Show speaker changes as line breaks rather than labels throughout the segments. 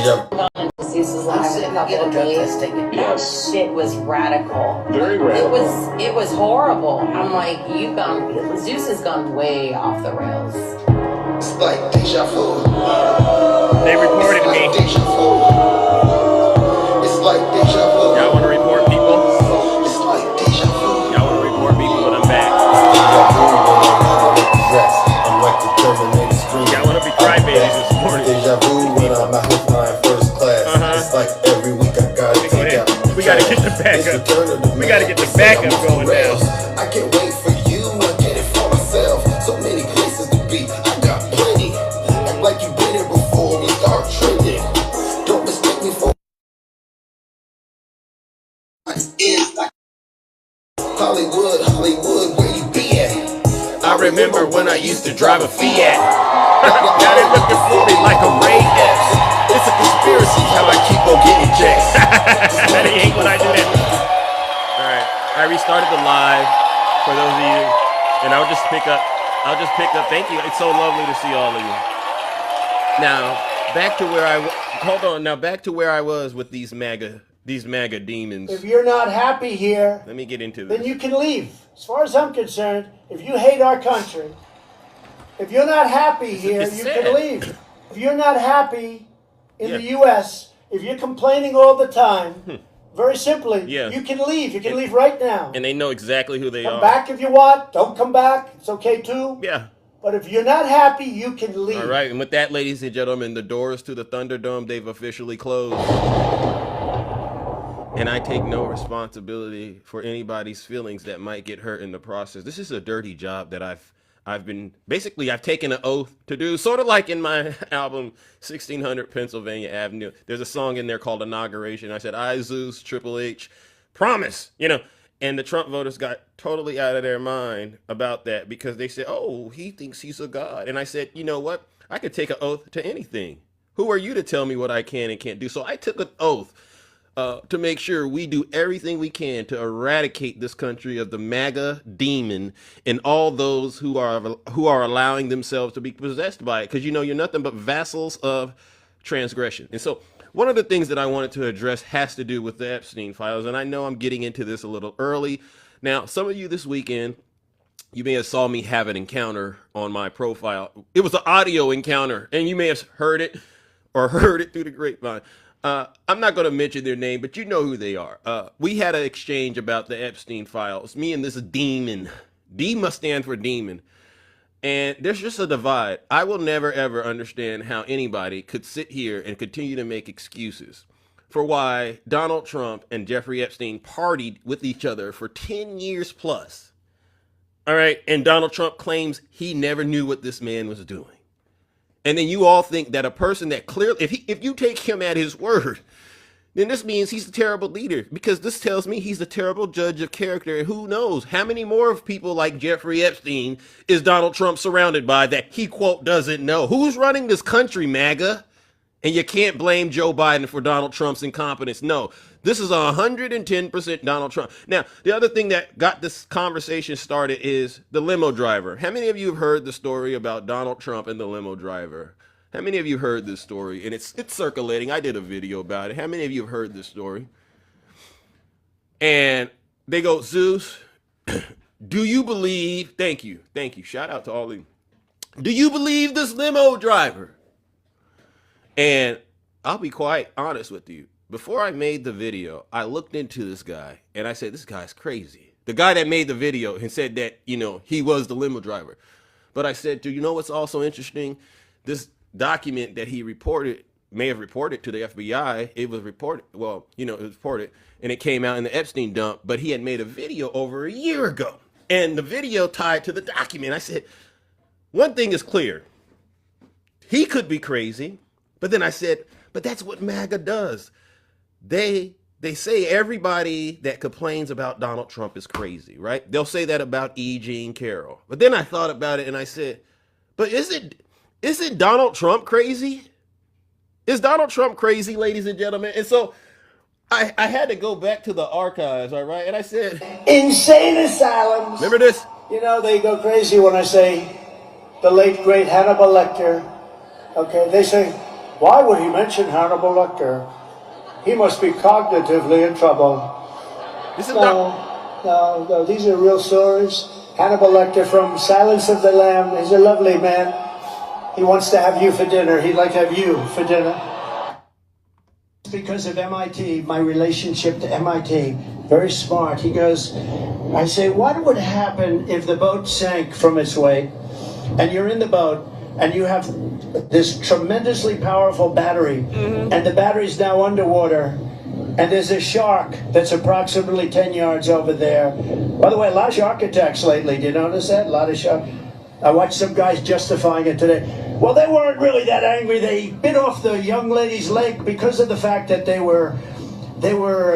Gone to Zeus's live in a couple of days.
Yes.
That shit was radical.
Very radical.
It was horrible. I'm like, Zeus has gone way off the rails.
It's like deja vu.
They reported me.
It's like deja vu.
Y'all want to report people?
It's like deja vu.
Y'all want to report people when I'm back? Y'all want to be crybabies this morning?
Deja vu when I'm out with my first class. It's like every week I gotta take out.
We gotta get the backup. We gotta get the backup going now.
I can't wait for you. I get it for myself. So many places to be. I got plenty. Act like you've been here before we start trending. Don't mistake me for Hollywood, where you be at?
I remember when I used to drive a Fiat. Now they're looking for me like a Ray X. It's a conspiracy how I keep on getting checks. They hate when I do that. All right, I restarted the live for those of you, and I'll just pick up. Thank you. It's so lovely to see all of you. Now back to where back to where I was with these MAGA demons.
If you're not happy here,
Let me get into this.
then you can leave. As far as I'm concerned, if you hate our country, if you're not happy here,
It's
you
sad.
can leave. If you're not happy in
Yeah.
the U.S., if you're complaining all the time, very simply,
Yeah.
you can leave. You can leave right now.
And they know exactly who they
Come
are.
back if you want. Don't come back. It's okay too.
Yeah.
But if you're not happy, you can leave.
All right. And with that, ladies and gentlemen, the doors to the Thunderdome, they've officially closed. And I take no responsibility for anybody's feelings that might get hurt in the process. This is a dirty job that I've taken an oath to do, sort of like in my album 1600 Pennsylvania Avenue. There's a song in there called Inauguration. I said, I, Zeus, Triple H, promise, and the Trump voters got totally out of their mind about that because they said, oh, he thinks he's a god. And I said, you know what? I could take an oath to anything. Who are you to tell me what I can and can't do? So I took an oath to make sure we do everything we can to eradicate this country of the MAGA demon and all those who are allowing themselves to be possessed by it. Because you're nothing but vassals of transgression. And so one of the things that I wanted to address has to do with the Epstein files. And I know I'm getting into this a little early. Now, some of you this weekend, you may have saw me have an encounter on my profile. It was an audio encounter, and you may have heard it through the grapevine. I'm not going to mention their name, but you know who they are. We had an exchange about the Epstein files, me and this demon. D must stand for demon. And there's just a divide. I will never, ever understand how anybody could sit here and continue to make excuses for why Donald Trump and Jeffrey Epstein partied with each other for 10 years plus. All right. And Donald Trump claims he never knew what this man was doing. And then you all think that a person that clearly, if you take him at his word, then this means he's a terrible leader, because this tells me he's a terrible judge of character. And who knows how many more of people like Jeffrey Epstein is Donald Trump surrounded by that he, quote, doesn't know. Who's running this country, MAGA? And you can't blame Joe Biden for Donald Trump's incompetence. No, this is 110% Donald Trump. Now, the other thing that got this conversation started is the limo driver. How many of you have heard the story about Donald Trump and the limo driver? How many of you heard this story? And it's circulating. I did a video about it. How many of you have heard this story? And they go, Zeus, do you believe? Thank you. Shout out to all of you. Do you believe this limo driver? And I'll be quite honest with you. Before I made the video, I looked into this guy and I said, this guy's crazy. The guy that made the video and said that, he was the limo driver. But I said, do you know what's also interesting? This document that he may have reported to the FBI. It was reported. Well, it was reported and it came out in the Epstein dump, but he had made a video over a year ago. And the video tied to the document. I said, one thing is clear. He could be crazy. But then I said, but that's what MAGA does. They say everybody that complains about Donald Trump is crazy, right? They'll say that about E. Jean Carroll. But then I thought about it and I said, but isn't Donald Trump crazy? Is Donald Trump crazy, ladies and gentlemen? And so I had to go back to the archives, all right? And I said,
Insane asylums.
remember this?
They go crazy when I say the late, great Hannibal Lecter. Okay, they say, Why would he mention Hannibal Lecter? He must be cognitively in trouble.
This is not.
No, these are real stories. Hannibal Lecter from Silence of the Lamb. He's a lovely man. He wants to have you for dinner. He'd like to have you for dinner. Because of MIT, my relationship to MIT, very smart. He goes, I say, what would happen if the boat sank from its weight and you're in the boat and you have this tremendously powerful battery and the battery's now underwater and there's a shark that's approximately 10 yards over there. By the way, a lot of shark attacks lately. Do you notice that? A lot of shark. I watched some guys justifying it today. Well, they weren't really that angry. They bit off the young lady's leg because of the fact that they were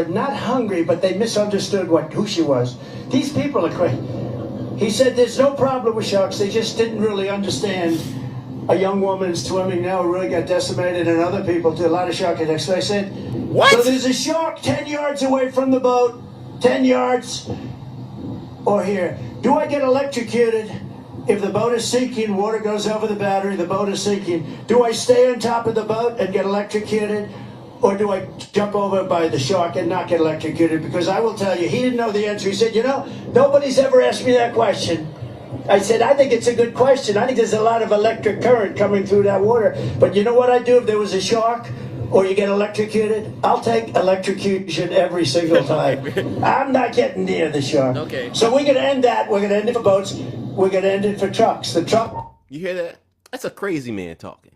not hungry, but they misunderstood who she was. These people are crazy. He said there's no problem with sharks. They just didn't really understand a young woman swimming now who really got decimated, and other people too. A lot of shark attacks. So I said,
What?
So there's a shark 10 yards away from the boat, 10 yards, or here. Do I get electrocuted? If the boat is sinking, water goes over the battery, the boat is sinking. Do I stay on top of the boat and get electrocuted? Or do I jump over by the shark and not get electrocuted? Because I will tell you, he didn't know the answer. He said, nobody's ever asked me that question. I said, I think it's a good question. I think there's a lot of electric current coming through that water. But you know what I'd do if there was a shark? Or you get electrocuted? I'll take electrocution every single time. I'm not getting near the shark.
Okay.
So we're going to end that. We're going to end it for boats. We're going to end it for trucks. The truck.
You hear that? That's a crazy man talking.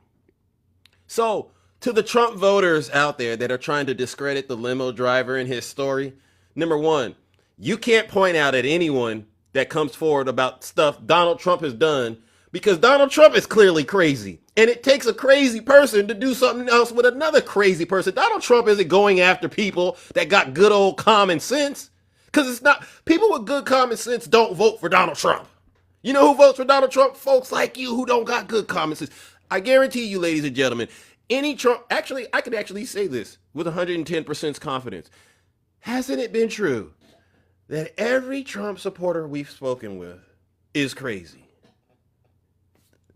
So, to the Trump voters out there that are trying to discredit the limo driver and his story, number one, you can't point out at anyone that comes forward about stuff Donald Trump has done because Donald Trump is clearly crazy. And it takes a crazy person to do something else with another crazy person. Donald Trump isn't going after people that got good old common sense. Because it's not, people with good common sense don't vote for Donald Trump. You know who votes for Donald Trump? Folks like you who don't got good common sense. I guarantee you, ladies and gentlemen, any Trump, actually, I could actually say this with 110% confidence. Hasn't it been true that every Trump supporter we've spoken with is crazy?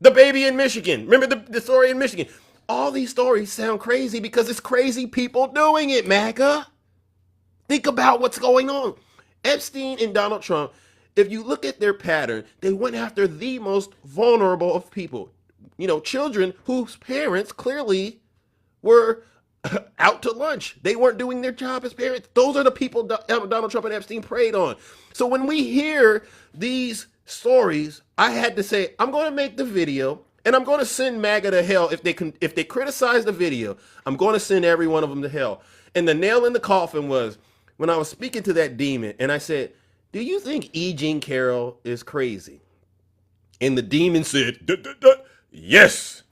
The baby in Michigan. Remember the story in Michigan? All these stories sound crazy because it's crazy people doing it, MAGA. Think about what's going on. Epstein and Donald Trump, if you look at their pattern, they went after the most vulnerable of people. Children whose parents clearly were out to lunch. They weren't doing their job as parents. Those are the people Donald Trump and Epstein preyed on. So when we hear these stories, I had to say, I'm going to make the video and I'm going to send MAGA to hell. If they criticize the video, I'm going to send every one of them to hell. And the nail in the coffin was when I was speaking to that demon and I said, do you think E. Jean Carroll is crazy? And the demon said, yes.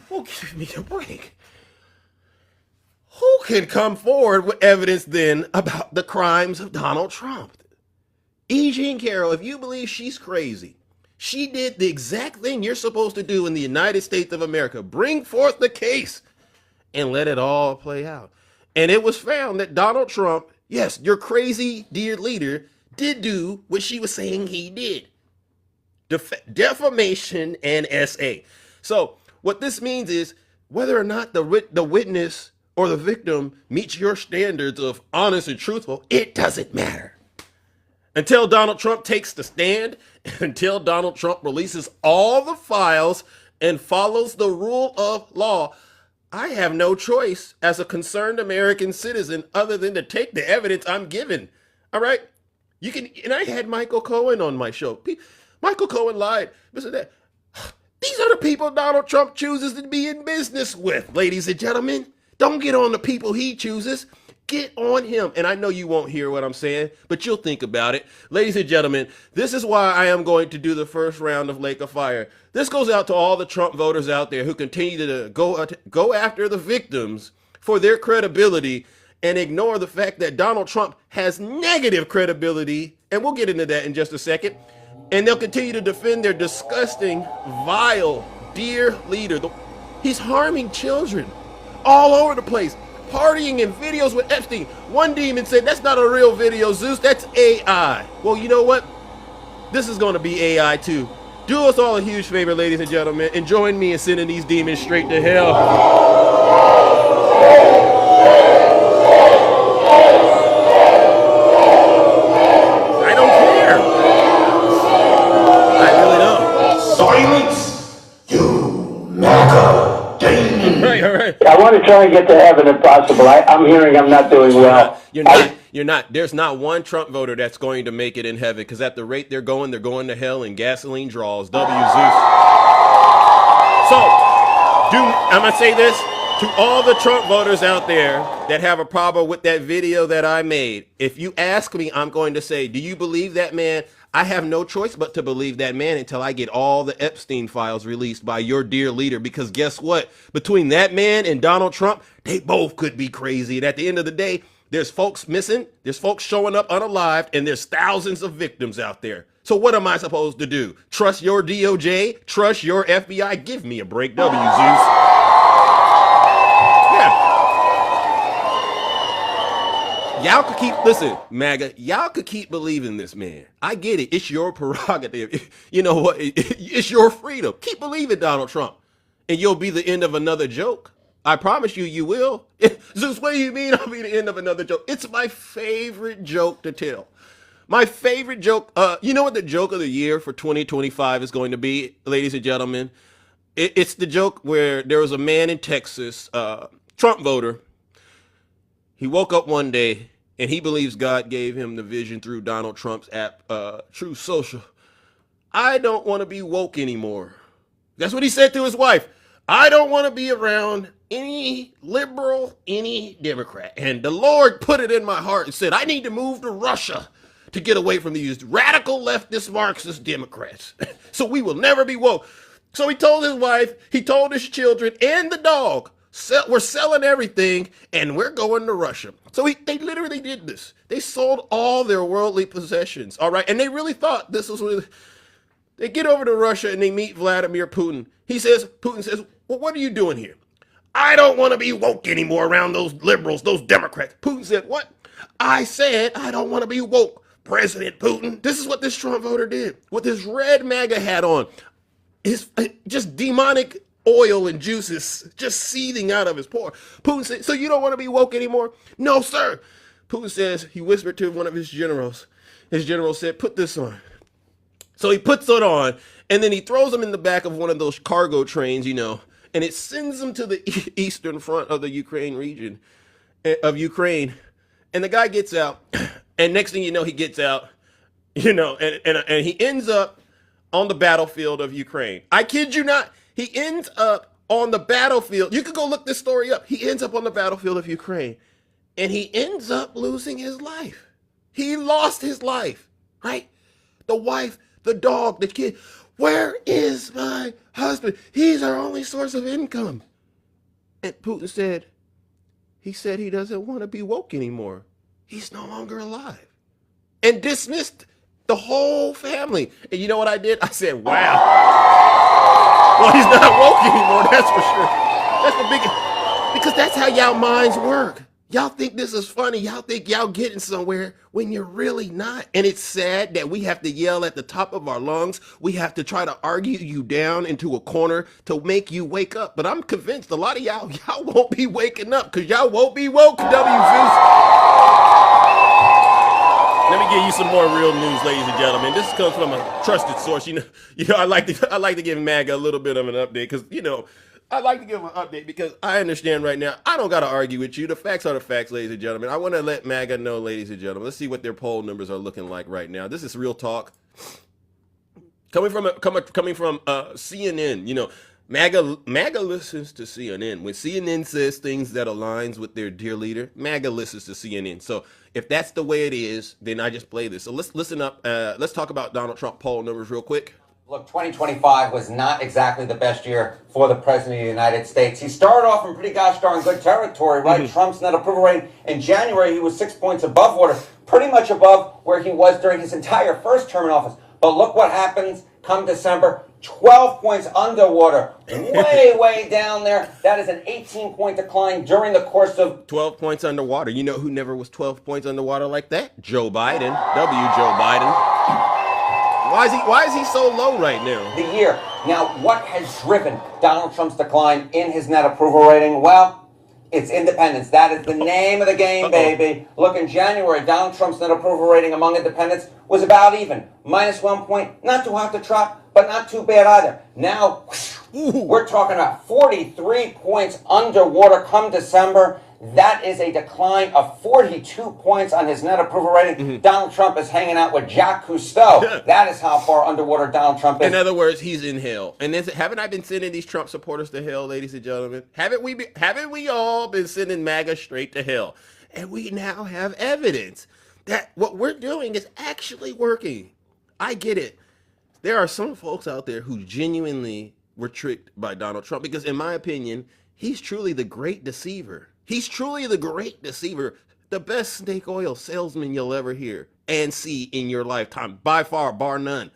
Well, give me a break. Who can come forward with evidence then about the crimes of Donald Trump? E. Jean Carroll, if you believe she's crazy, she did the exact thing you're supposed to do in the United States of America. Bring forth the case and let it all play out. And it was found that Donald Trump, yes, your crazy dear leader, did do what she was saying he did. Defamation and SA. So what this means is whether or not the witness or the victim meets your standards of honest and truthful, it doesn't matter. Until Donald Trump takes the stand, until Donald Trump releases all the files and follows the rule of law, I have no choice as a concerned American citizen other than to take the evidence I'm given. All right? And I had Michael Cohen on my show. Michael Cohen lied. Listen to that. These are the people Donald Trump chooses to be in business with, ladies and gentlemen. Don't get on the people he chooses. Get on him. And I know you won't hear what I'm saying, but you'll think about it. Ladies and gentlemen, this is why I am going to do the first round of Lake of Fire. This goes out to all the Trump voters out there who continue to go after the victims for their credibility and ignore the fact that Donald Trump has negative credibility. And we'll get into that in just a second. And they'll continue to defend their disgusting, vile, dear leader. He's harming children all over the place. Partying in videos with Epstein. One demon said, that's not a real video, Zeus. That's AI. Well, you know what? This is going to be AI too. Do us all a huge favor, ladies and gentlemen, and join me in sending these demons straight to hell. I don't care. I really don't.
Silence, you MAGA demon.
Right, all right.
I want to try and get to heaven if possible. I'm hearing I'm not doing well.
You're not. You're not. There's not one Trump voter that's going to make it in heaven, because at the rate they're going to hell in gasoline draws. W Zeus. So, I'm gonna say this to all the Trump voters out there that have a problem with that video that I made. If you ask me, I'm going to say, do you believe that man? I have no choice but to believe that man until I get all the Epstein files released by your dear leader. Because guess what? Between that man and Donald Trump, they both could be crazy. And at the end of the day, there's folks missing, there's folks showing up unalived, and there's thousands of victims out there. So what am I supposed to do? Trust your DOJ? Trust your FBI? Give me a break, W Zeus. Y'all could keep, listen, MAGA, y'all could keep believing this man. I get it. It's your prerogative. You know what? It's your freedom. Keep believing Donald Trump, and you'll be the end of another joke. I promise you, you will. Zeus, what do you mean I'll be the end of another joke? It's my favorite joke to tell. My favorite joke. You know what the joke of the year for 2025 is going to be, ladies and gentlemen? It's the joke where there was a man in Texas, Trump voter. He woke up one day and he believes God gave him the vision through Donald Trump's app, Truth Social. I don't want to be woke anymore. That's what he said to his wife. I don't want to be around any liberal, any Democrat. And the Lord put it in my heart and said, I need to move to Russia to get away from these radical leftist Marxist Democrats. So we will never be woke. So he told his wife, he told his children and the dog, we're selling everything and we're going to Russia. So they literally did this. They sold all their worldly possessions. All right. And they really thought this was what they get over to Russia and they meet Vladimir Putin. Putin says, well, what are you doing here? I don't want to be woke anymore around those liberals, those Democrats. Putin said, what? I said I don't want to be woke. President Putin. This is what this Trump voter did with his red MAGA hat on. His just demonic oil and juices just seething out of his pore. Putin said, so you don't want to be woke anymore? No, sir. Putin says, he whispered to one of his generals. His general said, put this on. So he puts it on, and then he throws him in the back of one of those cargo trains, and it sends him to the eastern front of the Ukraine region of Ukraine. And the guy gets out, and next thing you know, he gets out, and he ends up on the battlefield of Ukraine. I kid you not. He ends up on the battlefield. You could go look this story up. He ends up on the battlefield of Ukraine, and he ends up losing his life. He lost his life, right? The wife, the dog, the kid. Where is my husband? He's our only source of income. And Putin said, he doesn't want to be woke anymore. He's no longer alive. And dismissed the whole family. And you know what I did? I said, wow. Well, he's not woke anymore, that's for sure. That's the biggest, because that's how y'all minds work. Y'all think this is funny. Y'all think y'all getting somewhere when you're really not. And it's sad that we have to yell at the top of our lungs. We have to try to argue you down into a corner to make you wake up. But I'm convinced a lot of y'all won't be waking up because y'all won't be woke, W Zeus. Let me give you some more real news, ladies and gentlemen. This comes from a trusted source. I like to give MAGA a little bit of an update because, I like to give them an update because I understand right now, I don't got to argue with you. The facts are the facts, ladies and gentlemen. I want to let MAGA know, ladies and gentlemen. Let's see what their poll numbers are looking like right now. This is real talk. Coming from CNN, MAGA listens to CNN. When CNN says things that aligns with their dear leader, MAGA listens to CNN. So if that's the way it is, then I just play this. So let's listen up. Let's talk about Donald Trump poll numbers real quick.
Look, 2025 was not exactly the best year for the President of the United States. He started off in pretty gosh darn good territory, right? Mm-hmm. Trump's net approval rating in January, he was 6 points above water, pretty much above where he was during his entire first term in office. But look what happens come December, 12 points underwater, way down there. That is an 18-point decline during the course of
12 points underwater. You know who never was 12 points underwater like that? Joe Biden. Joe Biden. Why is he so low right now?
The year. Now, what has driven Donald Trump's decline in his net approval rating? Well, it's independents. That is the name of the game, baby. Look, in January, Donald Trump's net approval rating among independents was about even. -1 point. Not too hot to trot, but not too bad either. Now, we're talking about 43 points underwater come December. That is a decline of 42 points on his net approval rating. Donald Trump is hanging out with Jacques Cousteau. That is how far underwater Donald Trump is.
In other words, he's in hell. And haven't I been sending these Trump supporters to hell, ladies and gentlemen? Haven't we all been sending MAGA straight to hell? And we now have evidence that what we're doing is actually working. I get it. There are some folks out there who genuinely were tricked by Donald Trump because, in my opinion, he's truly the great deceiver. He's truly the great deceiver, the best snake oil salesman you'll ever hear and see in your lifetime, by far, bar none.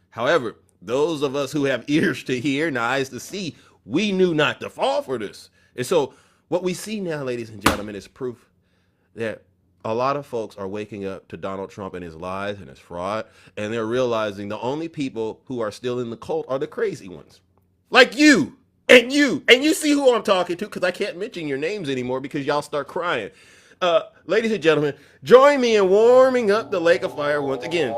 However, those of us who have ears to hear and eyes to see, we knew not to fall for this. And so what we see now, ladies and gentlemen, is proof that a lot of folks are waking up to Donald Trump and his lies and his fraud, and they're realizing the only people who are still in the cult are the crazy ones. Like you. And you see who I'm talking to, because I can't mention your names anymore because y'all start crying. Ladies and gentlemen, join me in warming up the lake of fire once again.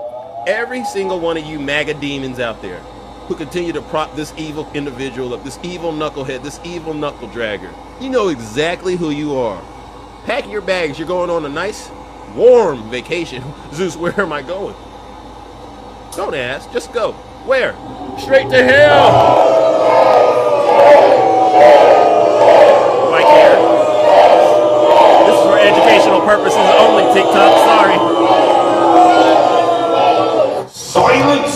Every single one of you MAGA demons out there who continue to prop this evil individual up, this evil knucklehead, this evil knuckle dragger, you know exactly who you are. Pack your bags. You're going on a nice, warm vacation. Zeus, where am I going? Don't ask. Just go. Where? Straight to hell. Do I care? This is for educational purposes only, TikTok. Sorry.
Silence,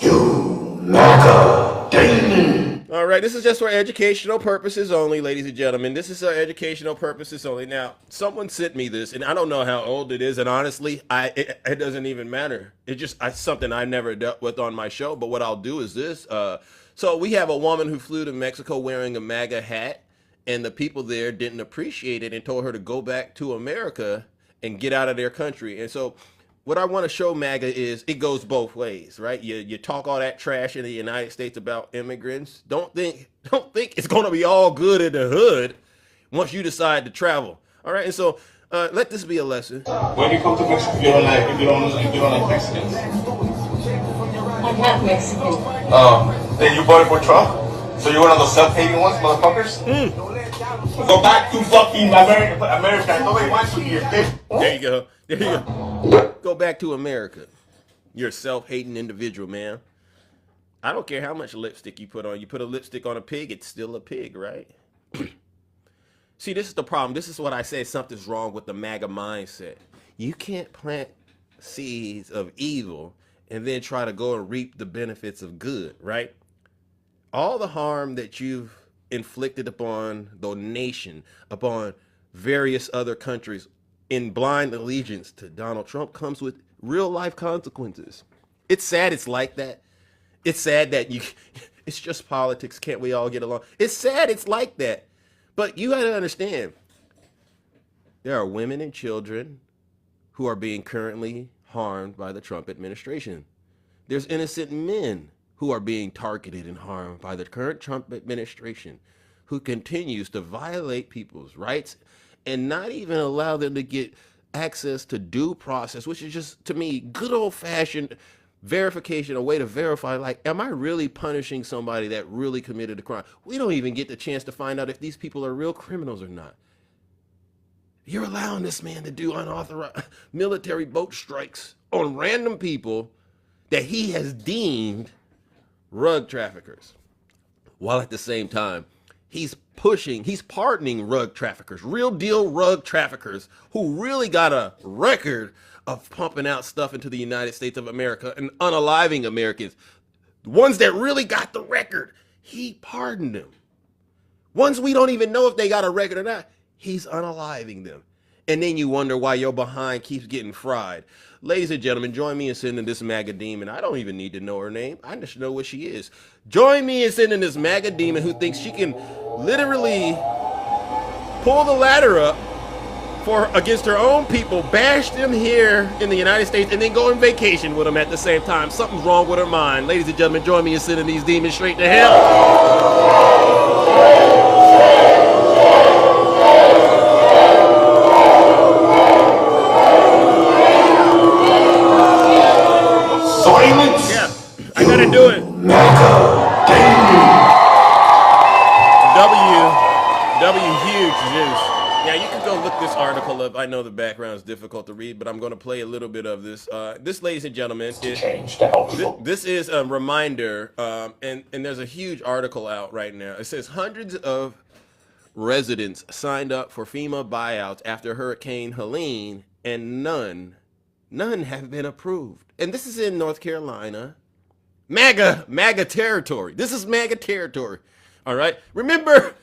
you MAGA demon.
All right, this is just for educational purposes only, ladies and gentlemen. This is for educational purposes only. Now, someone sent me this, and I don't know how old it is, and honestly, it doesn't even matter. It's something I never dealt with on my show, but what I'll do is this. So we have a woman who flew to Mexico wearing a MAGA hat, and the people there didn't appreciate it and told her to go back to America and get out of their country. And so what I want to show MAGA is it goes both ways, right? You talk all that trash in the United States about immigrants. Don't think it's going to be all good in the hood once you decide to travel. All right, and so let this be a lesson.
When you come to Mexico, you don't like Mexicans.
I'm half Mexican.
Then you voted for Trump? So you're one of those self-hating ones, motherfuckers? Go back to fucking America. Nobody wants you here, bitch.
There you go. Go back to America. You're a self-hating individual, man. I don't care how much lipstick you put on. You put a lipstick on a pig, it's still a pig, right? See, this is the problem. This is what I say something's wrong with the MAGA mindset. You can't plant seeds of evil and then try to go and reap the benefits of good, right? All the harm that you've inflicted upon the nation, upon various other countries in blind allegiance to Donald Trump comes with real life consequences. It's sad it's like that. It's sad that it's just politics. Can't we all get along? It's sad it's like that. But you got to understand, there are women and children who are being currently harmed by the Trump administration. There's innocent men who are being targeted and harmed by the current Trump administration, who continues to violate people's rights and not even allow them to get access to due process, which is just, to me, good old-fashioned verification, a way to verify, like, am I really punishing somebody that really committed a crime? We don't even get the chance to find out if these people are real criminals or not. You're allowing this man to do unauthorized military boat strikes on random people that he has deemed rug traffickers, while at the same time, he's pardoning rug traffickers, real deal rug traffickers who really got a record of pumping out stuff into the United States of America and unaliving Americans. The ones that really got the record, he pardoned them. Ones we don't even know if they got a record or not, he's unaliving them. And then you wonder why your behind keeps getting fried. Ladies and gentlemen, join me in sending this MAGA demon. I don't even need to know her name. I just know what she is. Join me in sending this MAGA demon who thinks she can literally pull the ladder up against her own people, bash them here in the United States, and then go on vacation with them at the same time. Something's wrong with her mind. Ladies and gentlemen, join me in sending these demons straight to hell.
Silence!
Yeah, I gotta do it. W huge juice. Now you can go look this article up. I know the background is difficult to read, but I'm going to play a little bit of this. This, ladies and gentlemen, this is a reminder, and there's a huge article out right now. It says hundreds of residents signed up for FEMA buyouts after Hurricane Helene, and none have been approved. And this is in North Carolina. MAGA territory. This is MAGA territory. All right. Remember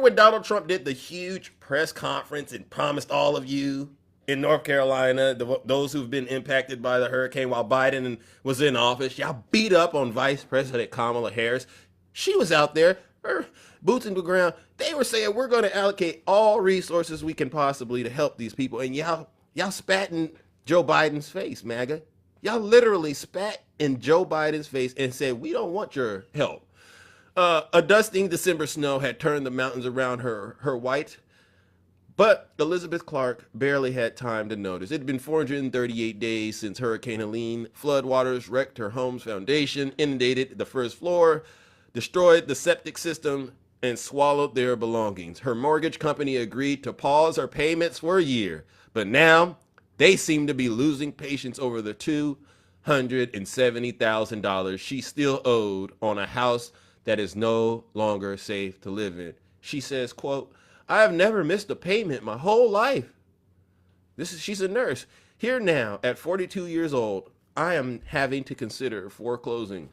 when Donald Trump did the huge press conference and promised all of you in North Carolina, those who've been impacted by the hurricane while Biden was in office, y'all beat up on Vice President Kamala Harris. She was out there, her boots in the ground. They were saying, we're going to allocate all resources we can possibly to help these people. And y'all spat in Joe Biden's face, MAGA. Y'all literally spat in Joe Biden's face and said, we don't want your help. A dusting December snow had turned the mountains around her white, but Elizabeth Clark barely had time to notice. It had been 438 days since Hurricane Helene. Floodwaters wrecked her home's foundation, inundated the first floor, destroyed the septic system, and swallowed their belongings. Her mortgage company agreed to pause her payments for a year, but now they seem to be losing patience over the $270,000 she still owed on a house that is no longer safe to live in. She says, quote, I have never missed a payment my whole life. She's a nurse. Here now, at 42 years old, I am having to consider foreclosing.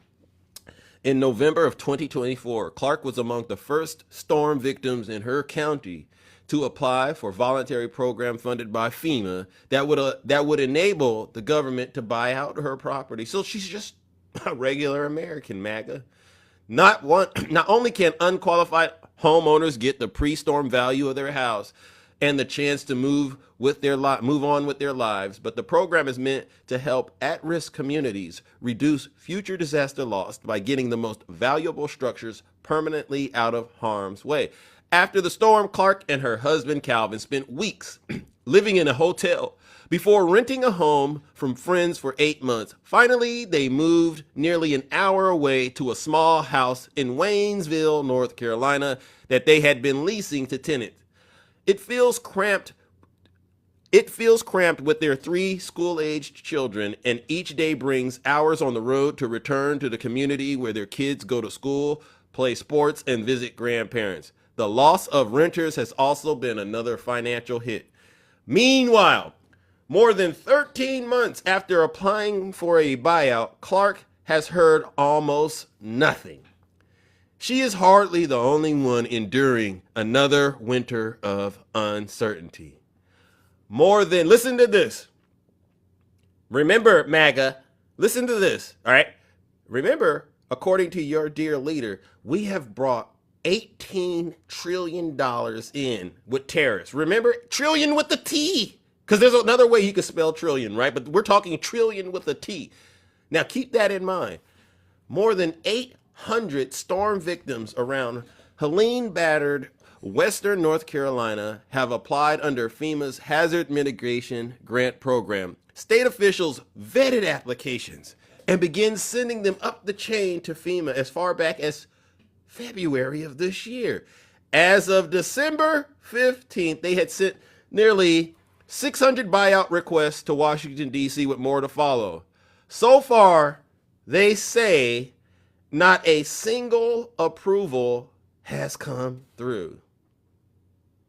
In November of 2024, Clark was among the first storm victims in her county to apply for a voluntary program funded by FEMA that would enable the government to buy out her property. So she's just a regular American, MAGA. Not only can unqualified homeowners get the pre-storm value of their house and the chance to move on with their lives, but the program is meant to help at-risk communities reduce future disaster loss by getting the most valuable structures permanently out of harm's way. After the storm, Clark and her husband Calvin spent weeks living in a hotel before renting a home from friends for 8 months. Finally, they moved nearly an hour away to a small house in Waynesville, North Carolina, that they had been leasing to tenants. It feels cramped with their 3 school-aged children, and each day brings hours on the road to return to the community where their kids go to school, play sports, and visit grandparents. The loss of renters has also been another financial hit. Meanwhile, more than 13 months after applying for a buyout, Clark has heard almost nothing. She is hardly the only one enduring another winter of uncertainty. Listen to this. Remember, MAGA, listen to this, all right? Remember, according to your dear leader, we have brought $18 trillion in with tariffs. Remember, trillion with the T. Because there's another way you could spell trillion, right? But we're talking trillion with a T. Now, keep that in mind. More than 800 storm victims around Helene-battered Western North Carolina have applied under FEMA's Hazard Mitigation Grant Program. State officials vetted applications and began sending them up the chain to FEMA as far back as February of this year. As of December 15th, they had sent nearly 600 buyout requests to Washington, D.C., with more to follow. So far, they say not a single approval has come through.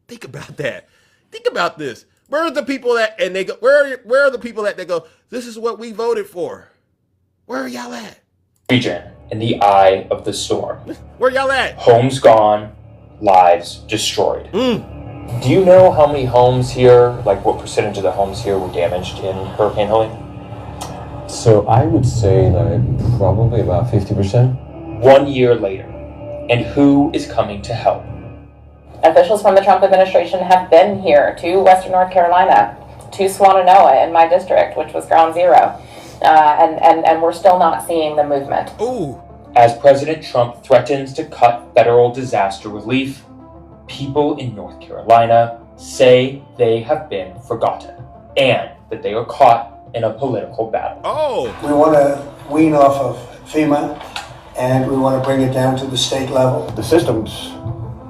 Think about that. Think about this. Where are the people that, and they go, where are the people that they go, this is what we voted for? Where are y'all at?
Region in the eye of the storm.
Where y'all at?
Homes gone, lives destroyed. Do you know how many homes here, like what percentage of the homes here were damaged in Hurricane Helene?
So I would say like probably about 50%.
1 year later, and who is coming to help?
Officials from the Trump administration have been here to Western North Carolina, to Swannanoa in my district, which was ground zero. And we're still not seeing the movement.
Ooh.
As President Trump threatens to cut federal disaster relief, people in North Carolina say they have been forgotten and that they are caught in a political battle.
Oh.
We want to wean off of FEMA, and we want to bring it down to the state level.
The system's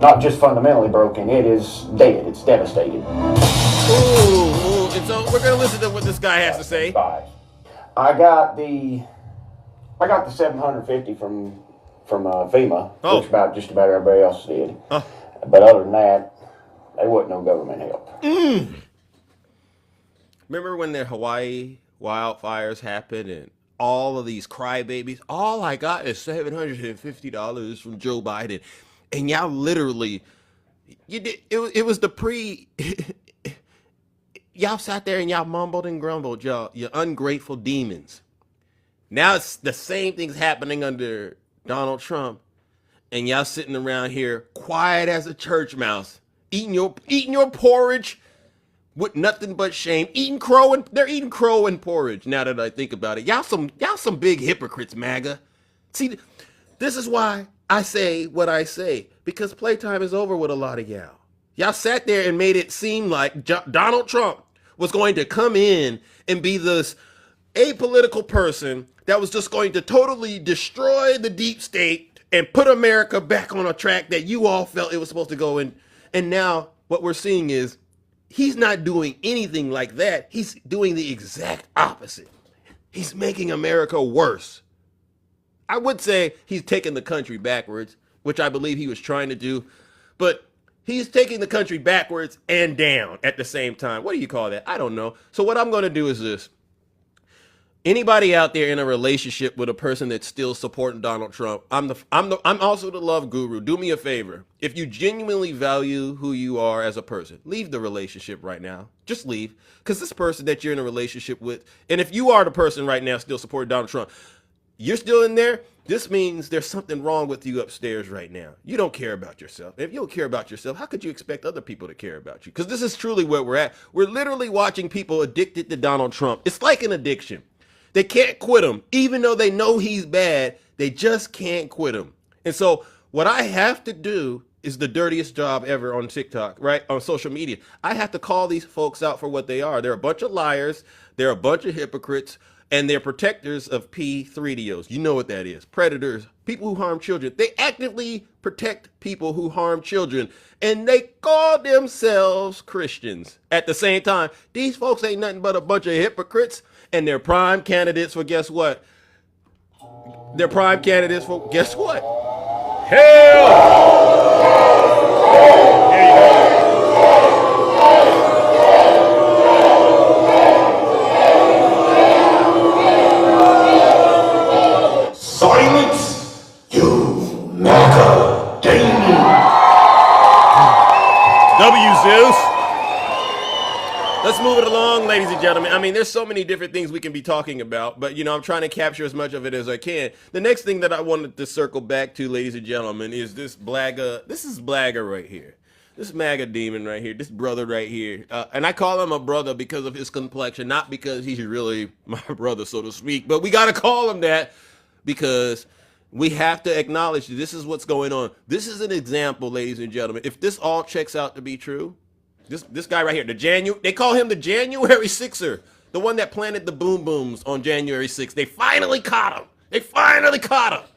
not just fundamentally broken, it is dead, it's devastated.
Ooh. And so we're going to listen to what this guy has to say.
I got the 750 from FEMA, which about just about everybody else did. But other than that, there wasn't no government help.
Remember when the Hawaii wildfires happened and all of these crybabies? All I got is $750 from Joe Biden, and y'all literally, it was the pre. Y'all sat there and y'all mumbled and grumbled, y'all, you ungrateful demons. Now it's the same thing's happening under Donald Trump, and y'all sitting around here quiet as a church mouse, eating your porridge with nothing but shame, they're eating crow and porridge. Now that I think about it, y'all some big hypocrites, MAGA. See, this is why I say what I say, because playtime is over with a lot of y'all. Y'all sat there and made it seem like Donald Trump was going to come in and be this apolitical person that was just going to totally destroy the deep state and put America back on a track that you all felt it was supposed to go in. And now what we're seeing is he's not doing anything like that. He's doing the exact opposite. He's making America worse. I would say he's taking the country backwards, which I believe he was trying to do, but he's taking the country backwards and down at the same time. What do you call that? I don't know. So what I'm going to do is this. Anybody out there in a relationship with a person that's still supporting Donald Trump, I'm also the love guru. Do me a favor. If you genuinely value who you are as a person, leave the relationship right now. Just leave. Because this person that you're in a relationship with, and if you are the person right now still supporting Donald Trump, you're still in there, this means there's something wrong with you upstairs right now. You don't care about yourself. If you don't care about yourself, how could you expect other people to care about you? Because this is truly where we're at. We're literally watching people addicted to Donald Trump. It's like an addiction. They can't quit him. Even though they know he's bad, they just can't quit him. And so what I have to do is the dirtiest job ever on TikTok, right? On social media. I have to call these folks out for what they are. They're a bunch of liars. They're a bunch of hypocrites. And they're protectors of P3DOs. You know what that is. Predators, people who harm children. They actively protect people who harm children. And they call themselves Christians. At the same time, these folks ain't nothing but a bunch of hypocrites. And they're prime candidates for guess what? They're prime candidates for guess what? Hell! There you go.
Silence, you MAGA demon.
W Zeus. Let's move it along, ladies and gentlemen. I mean, there's so many different things we can be talking about, but, you know, I'm trying to capture as much of it as I can. The next thing that I wanted to circle back to, ladies and gentlemen, is this Blagger. This is Blagger right here. This MAGA demon right here, this brother right here. And I call him a brother because of his complexion, not because he's really my brother, so to speak. But we got to call him that because we have to acknowledge this is what's going on. This is an example, ladies and gentlemen. If this all checks out to be true, this guy right here, they call him the January 6er, the one that planted the boom booms on January 6th. They finally caught him. They finally caught him.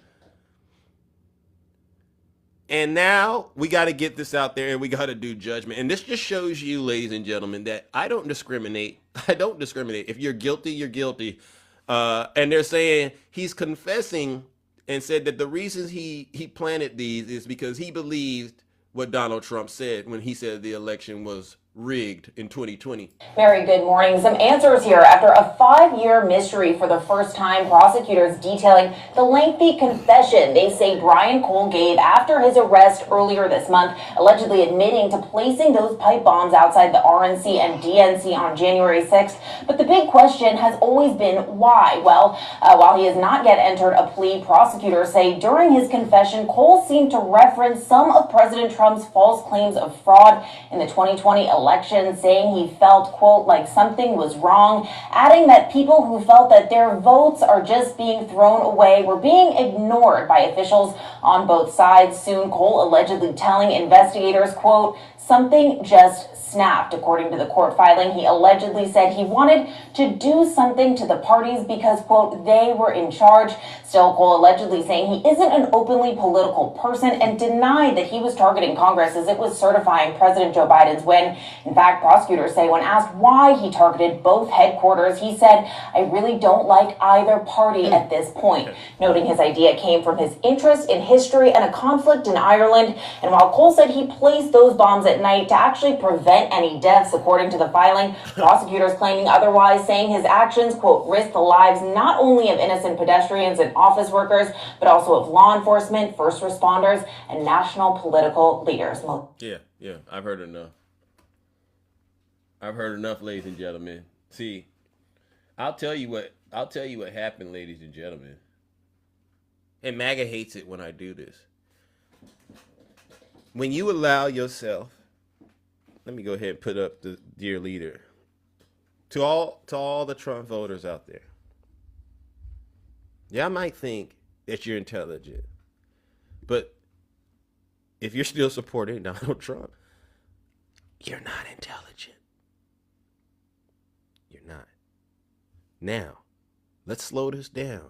And now we got to get this out there and we got to do judgment. And this just shows you, ladies and gentlemen, that I don't discriminate. I don't discriminate. If you're guilty, you're guilty. And they're saying he's confessing and said that the reasons he planted these is because he believed what Donald Trump said when he said the election was rigged in 2020.
Mary, good morning. Some answers here. After a 5-year mystery for the first time, prosecutors detailing the lengthy confession they say Brian Cole gave after his arrest earlier this month, allegedly admitting to placing those pipe bombs outside the RNC and DNC on January 6th. But the big question has always been why? Well, while he has not yet entered a plea, prosecutors say during his confession, Cole seemed to reference some of President Trump's false claims of fraud in the 2020 election, saying he felt, quote, like something was wrong, adding that people who felt that their votes are just being thrown away were being ignored by officials on both sides. Soon, Cole allegedly telling investigators, quote, something just snapped. According to the court filing, he allegedly said he wanted to do something to the parties because, quote, they were in charge. Still, Cole allegedly saying he isn't an openly political person and denied that he was targeting Congress as it was certifying President Joe Biden's win. In fact, prosecutors say when asked why he targeted both headquarters, he said, I really don't like either party at this point, noting his idea came from his interest in history and a conflict in Ireland. And while Cole said he placed those bombs at night to actually prevent any deaths, according to the filing, prosecutors claiming otherwise, saying his actions, quote, risked the lives not only of innocent pedestrians and office workers, but also of law enforcement, first responders, and national political leaders.
Yeah, I've heard enough. I've heard enough, ladies and gentlemen. See, I'll tell you what happened, ladies and gentlemen. And MAGA hates it when I do this. When you allow yourself, let me go ahead and put up the dear leader. To all the Trump voters out there. Yeah, I might think that you're intelligent, but if you're still supporting Donald Trump, you're not intelligent. You're not. Now, let's slow this down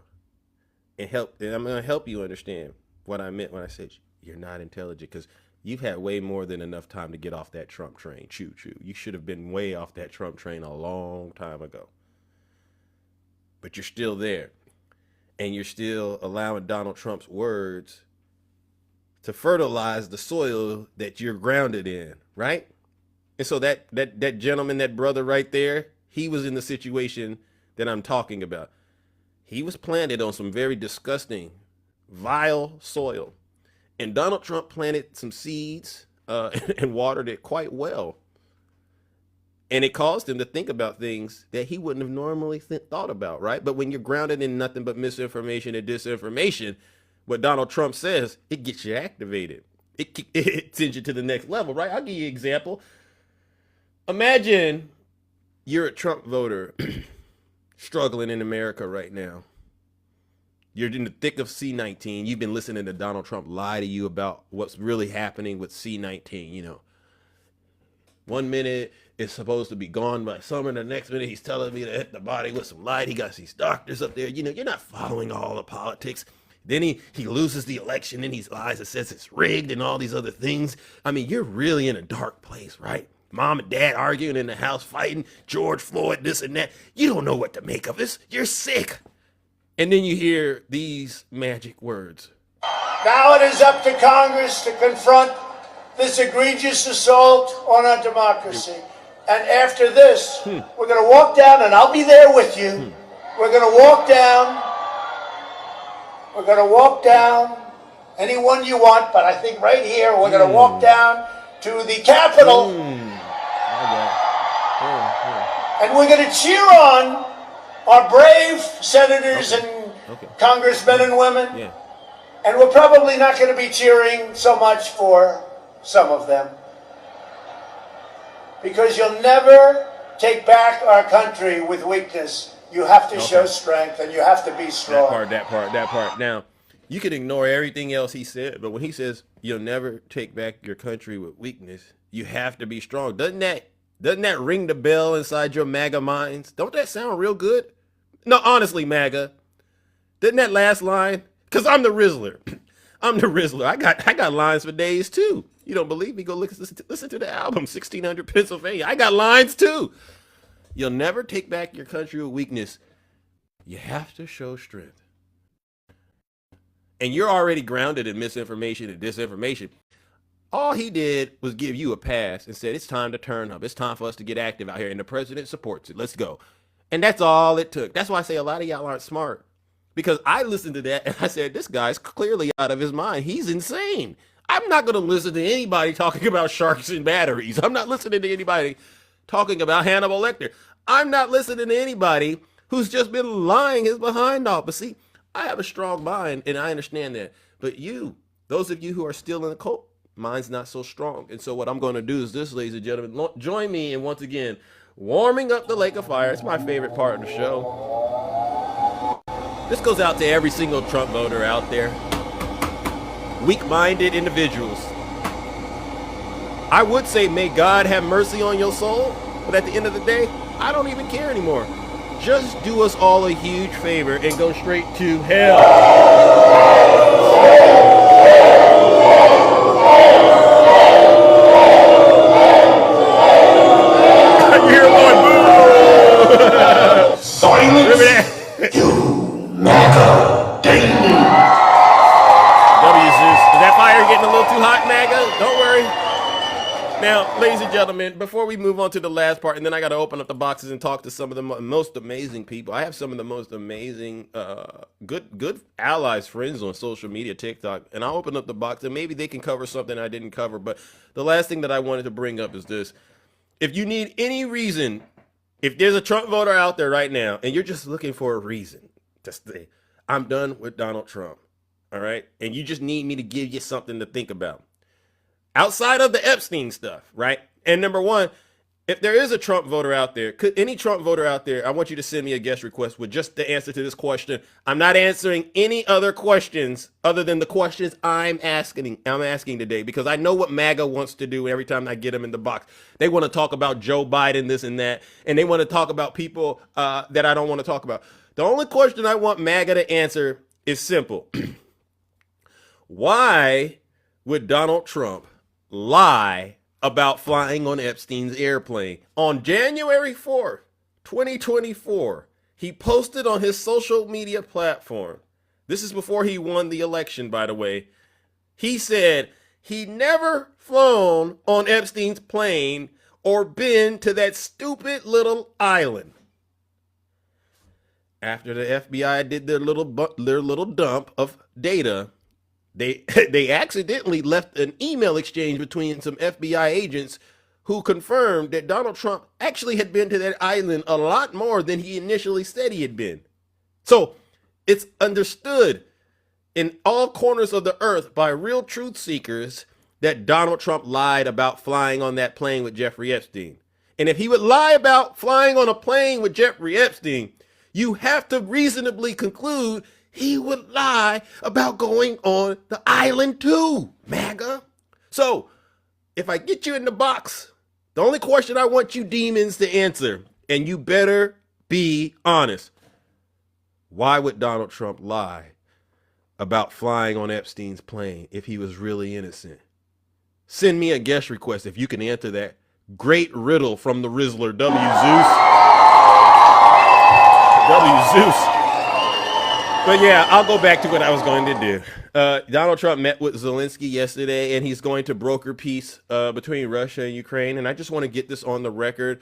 and I'm going to help you understand what I meant when I said you're not intelligent, because you've had way more than enough time to get off that Trump train. Choo. You should have been way off that Trump train a long time ago. But you're still there. And you're still allowing Donald Trump's words to fertilize the soil that you're grounded in, right? And so that gentleman, that brother right there, he was in the situation that I'm talking about. He was planted on some very disgusting, vile soil. And Donald Trump planted some seeds and watered it quite well. And it caused him to think about things that he wouldn't have normally thought about, right? But when you're grounded in nothing but misinformation and disinformation, what Donald Trump says, it gets you activated. It sends you to the next level, right? I'll give you an example. Imagine you're a Trump voter struggling in America right now. You're in the thick of C-19. You've been listening to Donald Trump lie to you about what's really happening with C-19. You know, 1 minute it's supposed to be gone by summer. The next minute he's telling me to hit the body with some light. He got these doctors up there. You know, you're not following all the politics. Then he loses the election and he lies and says it's rigged and all these other things. I mean, you're really in a dark place, right? Mom and dad arguing in the house, fighting, George Floyd, this and that. You don't know what to make of this. You're sick. And then you hear these magic words.
Now it is up to Congress to confront this egregious assault on our democracy. And after this, we're going to walk down, and I'll be there with you. We're going to walk down. We're going to walk down anyone you want, but I think right here we're going to walk down to the Capitol. And we're going to cheer on our brave senators and congressmen and women.
Yeah.
And we're probably not going to be cheering so much for some of them. Because you'll never take back our country with weakness. You have to show strength, and you have to be strong.
That part. Now, you can ignore everything else he said, but when he says you'll never take back your country with weakness, you have to be strong. Doesn't that ring the bell inside your MAGA minds? Don't that sound real good? No, honestly, MAGA. Didn't that last line? Because I'm the Rizzler. I'm the Rizzler. I got lines for days too. You don't believe me? Go listen to the album, 1600 Pennsylvania. I got lines too. You'll never take back your country with weakness. You have to show strength. And you're already grounded in misinformation and disinformation. All he did was give you a pass and said, it's time to turn up. It's time for us to get active out here. And the president supports it. Let's go. And that's all it took. That's why I say a lot of y'all aren't smart. Because I listened to that and I said, this guy's clearly out of his mind. He's insane. I'm not going to listen to anybody talking about sharks and batteries. I'm not listening to anybody talking about Hannibal Lecter. I'm not listening to anybody who's just been lying his behind off. But see, I have a strong mind and I understand that. But you, those of you who are still in the cult, mine's not so strong. And so what I'm going to do is this, ladies and gentlemen, join me in once again warming up the lake of fire. It's my favorite part of the show. This goes out to every single Trump voter out there. Weak-minded individuals. I would say may God have mercy on your soul, but at the end of the day, I don't even care anymore. Just do us all a huge favor and go straight to hell.
Silence! You MAGA Damon!
W Zeus. Is that fire getting a little too hot, MAGA? Don't worry. Now, ladies and gentlemen, before we move on to the last part, and then I got to open up the boxes and talk to some of the most amazing people. I have some of the most amazing, good allies, friends on social media, TikTok, and I'll open up the box, and maybe they can cover something I didn't cover. But the last thing that I wanted to bring up is this. If you need any reason, if there's a Trump voter out there right now, and you're just looking for a reason to say, I'm done with Donald Trump, all right? And you just need me to give you something to think about. Outside of the Epstein stuff, right? And number one, if there is a Trump voter out there, any Trump voter out there, I want you to send me a guest request with just the answer to this question. I'm not answering any other questions other than the questions I'm asking today, because I know what MAGA wants to do every time I get them in the box. They want to talk about Joe Biden, this and that, and they want to talk about people that I don't want to talk about. The only question I want MAGA to answer is simple. Why would Donald Trump lie about flying on Epstein's airplane? On January 4th, 2024, he posted on his social media platform. This is before he won the election, by the way. He said he never flown on Epstein's plane or been to that stupid little island. After the FBI did their little dump of data, they accidentally left an email exchange between some FBI agents who confirmed that Donald Trump actually had been to that island a lot more than he initially said he had been. So it's understood in all corners of the earth by real truth seekers that Donald Trump lied about flying on that plane with Jeffrey Epstein. And if he would lie about flying on a plane with Jeffrey Epstein, you have to reasonably conclude he would lie about going on the island too, MAGA. So, if I get you in the box, the only question I want you demons to answer, and you better be honest. Why would Donald Trump lie about flying on Epstein's plane if he was really innocent? Send me a guest request if you can answer that great riddle from the Rizzler, W Zeus. W Zeus. But yeah, I'll go back to what I was going to do. Donald Trump met with Zelensky yesterday, and he's going to broker peace between Russia and Ukraine. And I just want to get this on the record.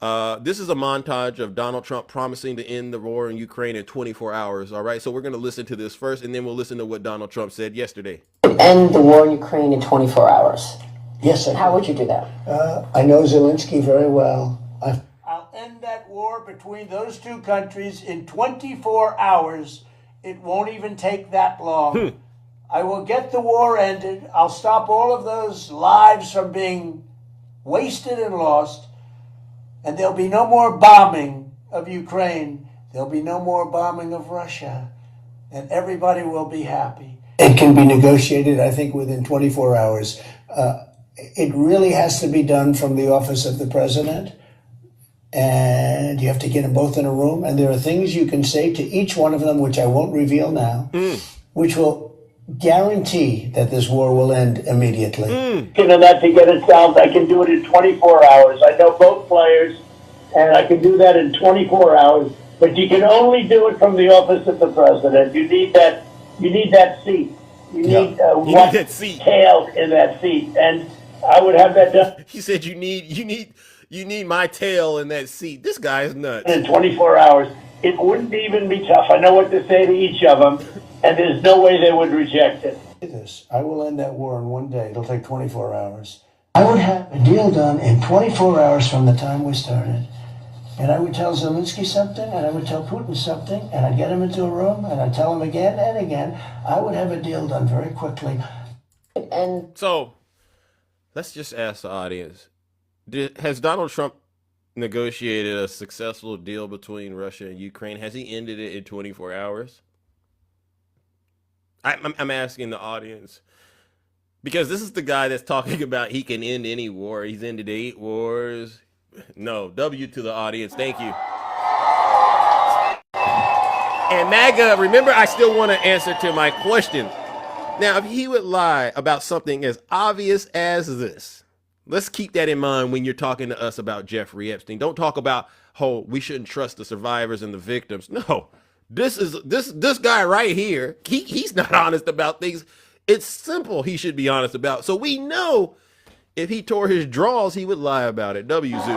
This is a montage of Donald Trump promising to end the war in Ukraine in 24 hours. All right, so we're going to listen to this first, and then we'll listen to what Donald Trump said yesterday.
End the war in Ukraine in 24 hours.
Yes, sir.
How would you do that?
I know Zelensky very well. I'll end that war between those two countries in 24 hours. It won't even take that long. I will get the war ended. I'll stop all of those lives from being wasted and lost. And there'll be no more bombing of Ukraine. There'll be no more bombing of Russia. And everybody will be happy. It can be negotiated, I think, within 24 hours. It really has to be done from the office of the president. And you have to get them both in a room. And there are things you can say to each one of them, which I won't reveal now, which will guarantee that this war will end immediately.
That to get it solved, I can do it in 24 hours. I know both players, and I can do that in 24 hours. But you can only do it from the office of the president. You need that seat. You need
You need
one
that seat.
tail in that seat, and I would have that done
He said you need my tail in that seat. This guy is nuts.
in 24 hours. It wouldn't even be tough. I know what to say to each of them, and there's no way they would reject it.
This, I will end that war in one day. It'll take 24 hours. I would have a deal done in 24 hours from the time we started. And I would tell Zelensky something, and I would tell Putin something, and I'd get him into a room, and I'd tell him again and again. I would have a deal done very quickly.
And
so, let's just ask the audience: has Donald Trump negotiated a successful deal between Russia and Ukraine? Has he ended it in 24 hours? I'm asking the audience because this is the guy that's talking about he can end any war. He's ended 8 wars. No, W to the audience. Thank you. And MAGA, remember, I still want to answer to my question. Now, if he would lie about something as obvious as this, let's keep that in mind when you're talking to us about Jeffrey Epstein. Don't talk about, oh, we shouldn't trust the survivors and the victims. No, this guy right here, he's not honest about things. It's simple he should be honest about. So we know if he tore his drawers, he would lie about it. W, Zeus.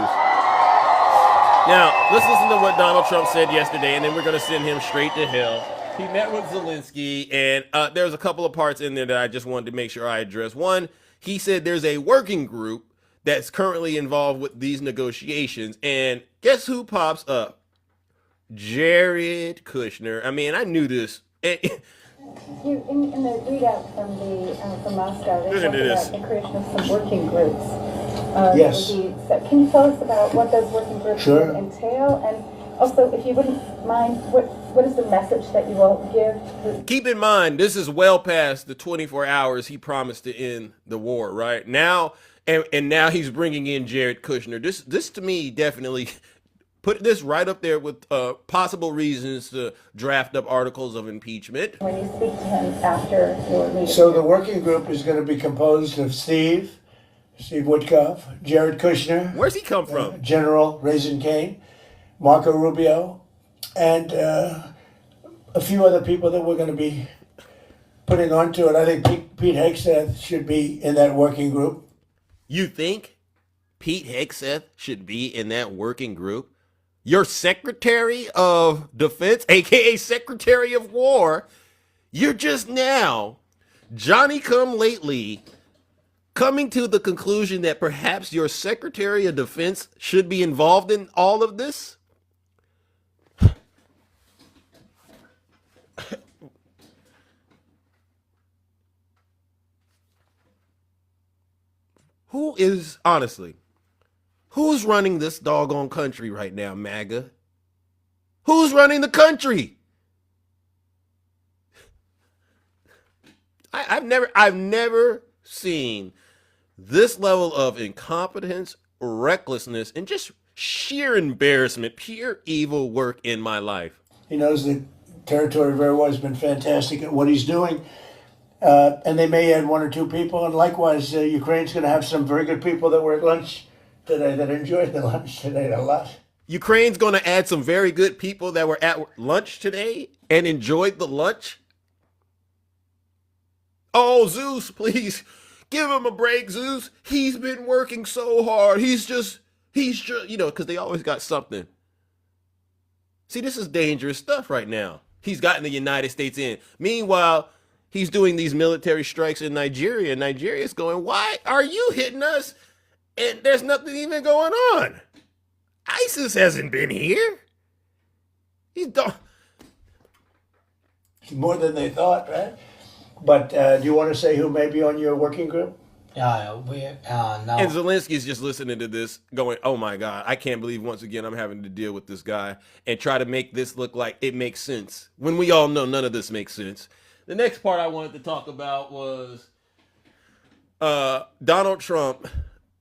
Now, let's listen to what Donald Trump said yesterday, and then we're going to send him straight to hell. He met with Zelensky, and there's a couple of parts in there that I just wanted to make sure I address. One, he said there's a working group that's currently involved with these negotiations, and guess who pops up? Jared Kushner. I mean, I knew this.
In the readout from Moscow, they talked about the creation of some working groups.
Yes.
So can you tell us about what those working groups entail? And also, if you wouldn't mind, what is the message that you will give?
Keep in mind, this is well past the 24 hours he promised to end the war, right? Now, and now he's bringing in Jared Kushner. This to me definitely put this right up there with possible reasons to draft up articles of impeachment.
When you speak to him after your meeting.
So the working group is going to be composed of Steve Witkoff, Jared Kushner.
Where's he come from?
General Raisin Kane, Marco Rubio, and a few other people that we're going to be putting onto it. I think Pete Hegseth should be in that working group.
You think Pete Hegseth should be in that working group? Your Secretary of Defense, aka Secretary of War, you're just now, Johnny come lately, coming to the conclusion that perhaps your Secretary of Defense should be involved in all of this? Who's running this doggone country right now, MAGA? Who's running the country? I've never seen this level of incompetence, recklessness, and just sheer embarrassment, pure evil work in my life.
He knows the territory very well. He's been fantastic at what he's doing. And they may add 1 or 2 people. And likewise, Ukraine's going to have some very good people that were at lunch today that enjoyed the lunch today a lot.
Ukraine's going to add some very good people that were at lunch today and enjoyed the lunch? Oh, Zeus, please give him a break, Zeus. He's been working so hard. He's just, because they always got something. See, this is dangerous stuff right now. He's gotten the United States in. Meanwhile, he's doing these military strikes in Nigeria. Nigeria's going, why are you hitting us? And there's nothing even going on. ISIS hasn't been here. He's done.
More than they thought, right? But do you want to say who may be on your working group?
Now.
And Zelensky's just listening to this going, oh my God, I can't believe once again I'm having to deal with this guy and try to make this look like it makes sense when we all know none of this makes sense. The next part I wanted to talk about was Donald Trump.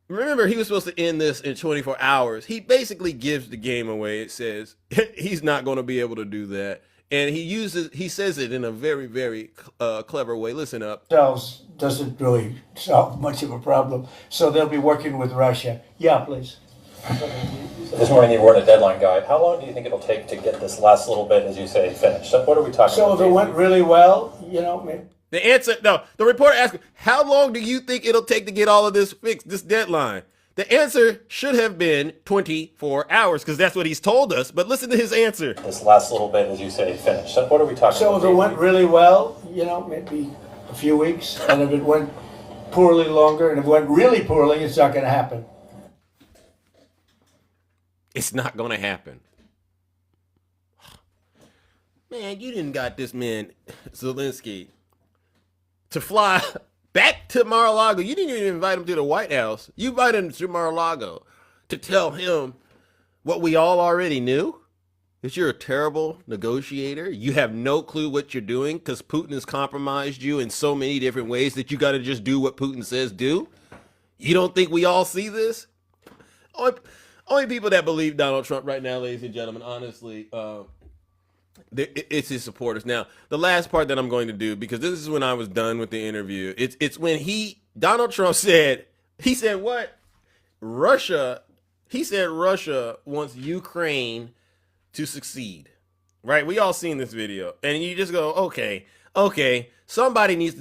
Remember, he was supposed to end this in 24 hours. He basically gives the game away. It says he's not going to be able to do that. And he says it in a very, very clever way. Listen up.
Doesn't really solve much of a problem. So they'll be working with Russia. Yeah, please.
This morning you were in a deadline guide. How long do you think it'll take to get this last little bit, as you say, finished? So what are we talking about?
So if it went really well,
The answer, no, the reporter asked, how long do you think it'll take to get all of this fixed, this deadline? The answer should have been 24 hours, because that's what he's told us. But listen to his answer.
This last little bit, as you say, finished. So what are we talking
So
about?
if it went really well, maybe a few weeks. And if it went poorly, longer. And if it went really poorly, it's not going to happen.
It's not going to happen. Man, you didn't got this man, Zelensky, to fly back to Mar-a-Lago. You didn't even invite him to the White House. You invited him to Mar-a-Lago to tell him what we all already knew, that you're a terrible negotiator. You have no clue what you're doing because Putin has compromised you in so many different ways that you got to just do what Putin says do. You don't think we all see this? Only people that believe Donald Trump right now, ladies and gentlemen, honestly, it's his supporters. Now, the last part that I'm going to do, because this is when I was done with the interview, it's when Donald Trump said what? He said Russia wants Ukraine to succeed, right? We all seen this video, and you just go, okay, somebody needs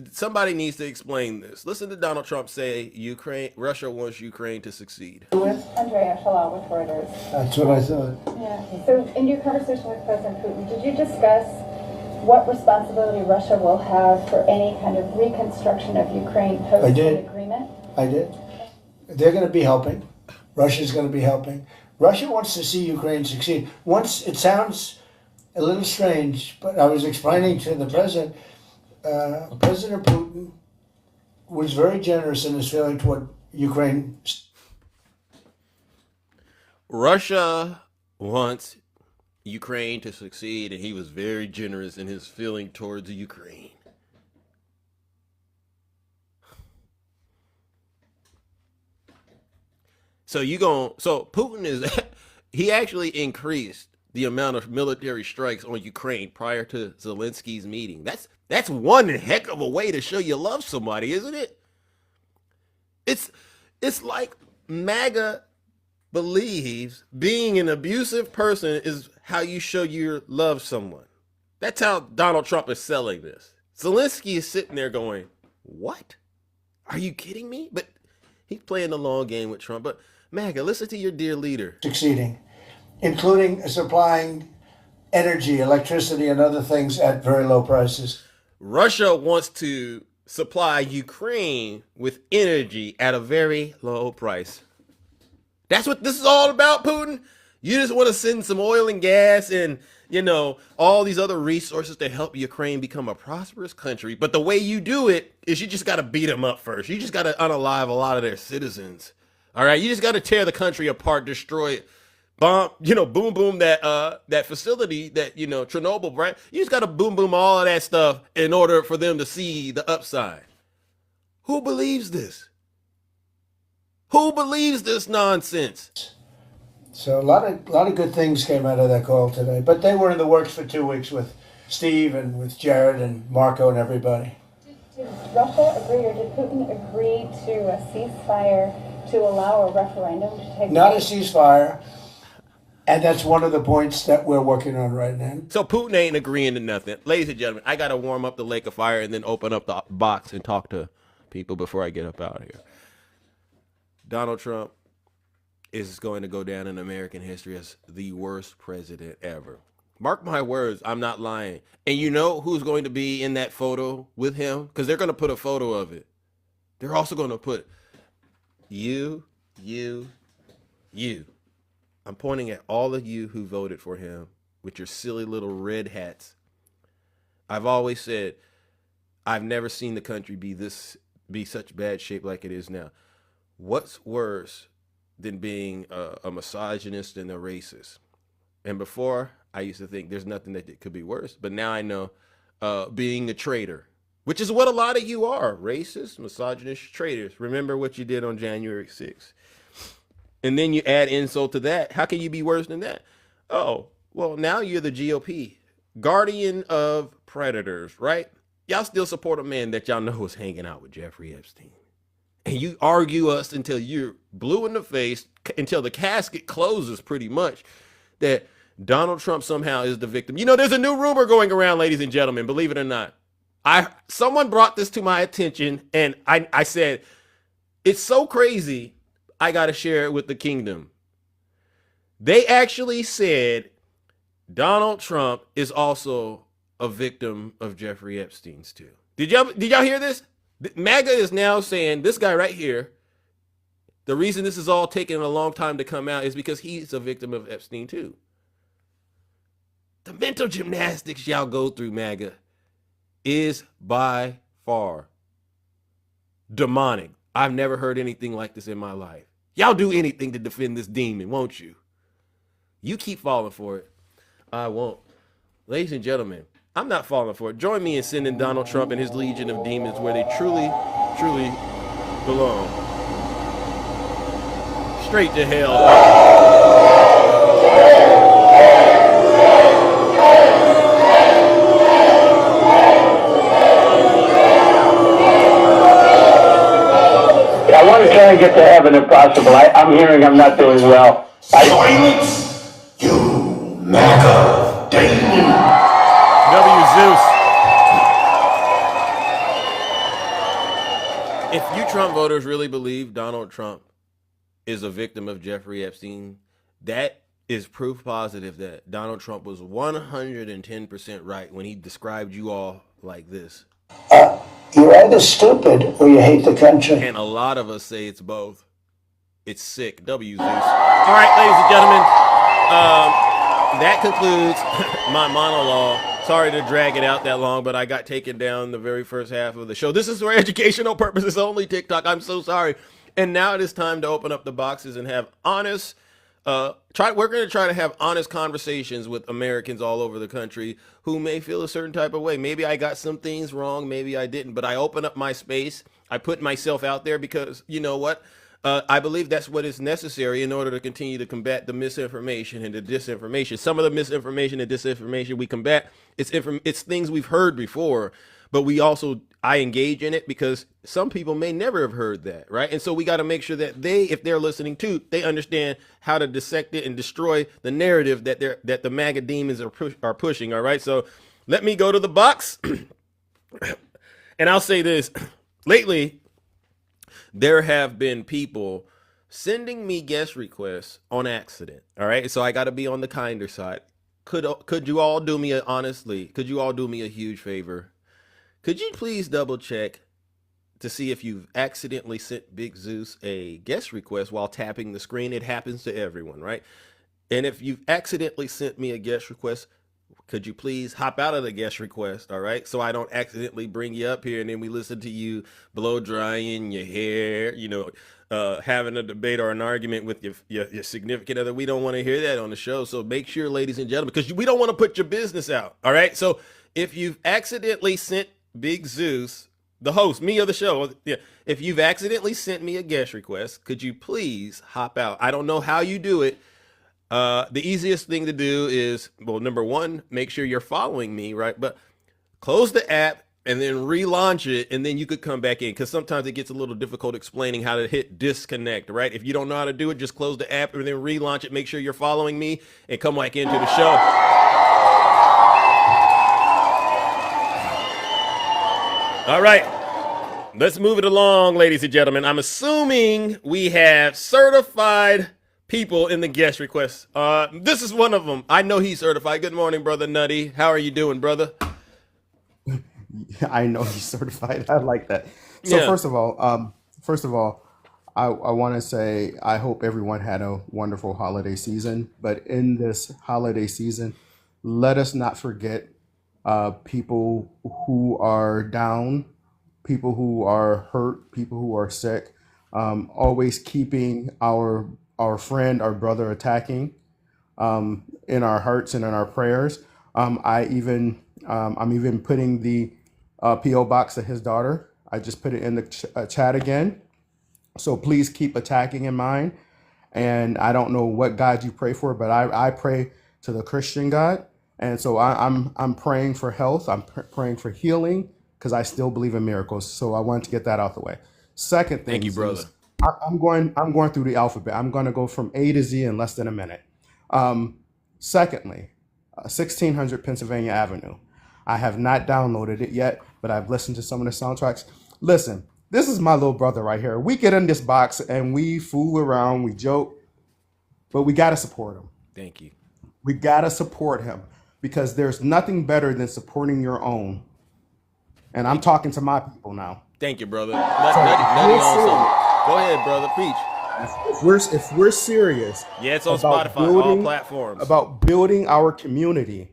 to explain this. Listen to Donald Trump say Russia wants Ukraine to succeed.
Andrea Shalal with Reuters.
That's what I thought.
Yeah. So in your conversation with President Putin, did you discuss what responsibility Russia will have for any kind of reconstruction of Ukraine post the agreement?
I did. They're going to be helping. Russia's going to be helping. Russia wants to see Ukraine succeed. Once, it sounds a little strange, but I was explaining to the president, President Putin was very generous in his feeling toward Ukraine.
Russia wants Ukraine to succeed, and he was very generous in his feeling towards Ukraine. So Putin he actually increased the amount of military strikes on Ukraine prior to Zelensky's meeting. That's one heck of a way to show you love somebody, isn't it? It's like MAGA believes being an abusive person is how you show you love someone. That's how Donald Trump is selling this. Zelensky is sitting there going, what? Are you kidding me? But he's playing the long game with Trump. But MAGA, listen to your dear leader.
Succeeding, including supplying energy, electricity, and other things at very low prices.
Russia wants to supply Ukraine with energy at a very low price. That's what this is all about, Putin. You just want to send some oil and gas and, all these other resources to help Ukraine become a prosperous country. But the way you do it is you just got to beat them up first. You just got to unalive a lot of their citizens. All right. You just got to tear the country apart, destroy it, bomb, boom that facility that, Chernobyl, right? You just got to boom all of that stuff in order for them to see the upside. Who believes this? Who believes this nonsense?
So a lot of good things came out of that call today, but they were in the works for 2 weeks with Steve and with Jared and Marco and everybody.
Did Russia agree, or did Putin agree to a ceasefire to allow a referendum to take place?
Not a ceasefire, and that's one of the points that we're working on right now.
So Putin ain't agreeing to nothing. Ladies and gentlemen, I got to warm up the lake of fire and then open up the box and talk to people before I get up out of here. Donald Trump is going to go down in American history as the worst president ever. Mark my words, I'm not lying. And you know who's going to be in that photo with him? Because they're going to put a photo of it. They're also going to put you. I'm pointing at all of you who voted for him with your silly little red hats. I've always said, I've never seen the country be such bad shape like it is now. What's worse than being a misogynist and a racist? And before, I used to think there's nothing that could be worse. But now I know being a traitor, which is what a lot of you are. Racist, misogynist, traitors. Remember what you did on January 6th. And then you add insult to that. How can you be worse than that? Oh, well, now you're the GOP. Guardian of predators, right? Y'all still support a man that y'all know was hanging out with Jeffrey Epstein. And you argue us until you're blue in the face, until the casket closes pretty much, that Donald Trump somehow is the victim. There's a new rumor going around, ladies and gentlemen, believe it or not. Someone brought this to my attention, and I said, it's so crazy, I got to share it with the kingdom. They actually said Donald Trump is also a victim of Jeffrey Epstein's too. Did y'all hear this? MAGA is now saying, this guy right here, the reason this is all taking a long time to come out is because he's a victim of Epstein too. The mental gymnastics y'all go through, MAGA, is by far demonic. I've never heard anything like this in my life. Y'all do anything to defend this demon, won't you? You keep falling for it. I won't. Ladies and gentlemen, I'm not falling for it. Join me in sending Donald Trump and his legion of demons where they truly, truly belong. Straight to hell.
I want to try and get to heaven if possible. I'm hearing I'm not doing well.
Silence, you MAGA demon.
W. Zeus. If you Trump voters really believe Donald Trump is a victim of Jeffrey Epstein, that is proof positive that Donald Trump was 110% right when he described you all like this.
You're either stupid or you hate the country.
And a lot of us say it's both. It's sick. W. Zeus. All right, ladies and gentlemen, that concludes my monologue. Sorry to drag it out that long, but I got taken down the very first half of the show. This is for educational purposes only, TikTok. I'm so sorry. And now it is time to open up the boxes and have honest, we're going to try to have honest conversations with Americans all over the country who may feel a certain type of way. Maybe I got some things wrong, maybe I didn't, but I open up my space. I put myself out there because, you know what? I believe that's what is necessary in order to continue to combat the misinformation and the disinformation. Some of the misinformation and disinformation we combat, it's things we've heard before, but I engage in it because some people may never have heard that, right? And so we got to make sure that if they're listening too, they understand how to dissect it and destroy the narrative that the MAGA demons are pushing, all right? So let me go to the box, and I'll say this. Lately, there have been people sending me guest requests on accident, all right? So I got to be on the kinder side. Could you all do me could you all do me a huge favor? Could you please double check to see if you've accidentally sent Big Zeus a guest request while tapping the screen? It happens to everyone, right? And if you've accidentally sent me a guest request, could you please hop out of the guest request, all right? So I don't accidentally bring you up here and then we listen to you blow drying your hair, having a debate or an argument with your significant other. We don't want to hear that on the show. So make sure, ladies and gentlemen, because we don't want to put your business out, all right? So if you've accidentally sent Big Zeus, the host, me of the show, if you've accidentally sent me a guest request, could you please hop out? I don't know how you do it. The easiest thing to do is, well, number one, make sure you're following me, right? But close the app and then relaunch it, and then you could come back in, because sometimes it gets a little difficult explaining how to hit disconnect, right? If you don't know how to do it, just close the app and then relaunch it. Make sure you're following me and come back into the show. All right, let's move it along, ladies and gentlemen. I'm assuming we have certified people in the guest request. This is one of them. I know he's certified. Good morning, Brother Nutty. How are you doing, brother?
I know he's certified. I like that. So
Yeah.
first of all, I want to say I hope everyone had a wonderful holiday season. But in this holiday season, let us not forget people who are down, people who are hurt, people who are sick. Always keeping our friend, our brother attacking in our hearts and in our prayers. I'm even putting the PO box of his daughter. I just put it in the chat again. So please keep attacking in mind. And I don't know what God you pray for, but I pray to the Christian God. And so I'm praying for health. I'm praying for healing because I still believe in miracles. So I wanted to get that out the way. Second thing,
Thank you, brother.
I'm going through the alphabet. I'm going to go from A to Z in less than a minute. Secondly, 1600 Pennsylvania Avenue. I have not downloaded it yet, but I've listened to some of the soundtracks. Listen, this is my little brother right here. We get in this box and we fool around, we joke, but we got to support him.
Thank you.
We got to support him because there's nothing better than supporting your own. And I'm talking to my people now.
Thank you, brother. Nutty on something. Go ahead, brother. Preach.
If we're serious,
yeah, it's on Spotify, all platforms,
about building our community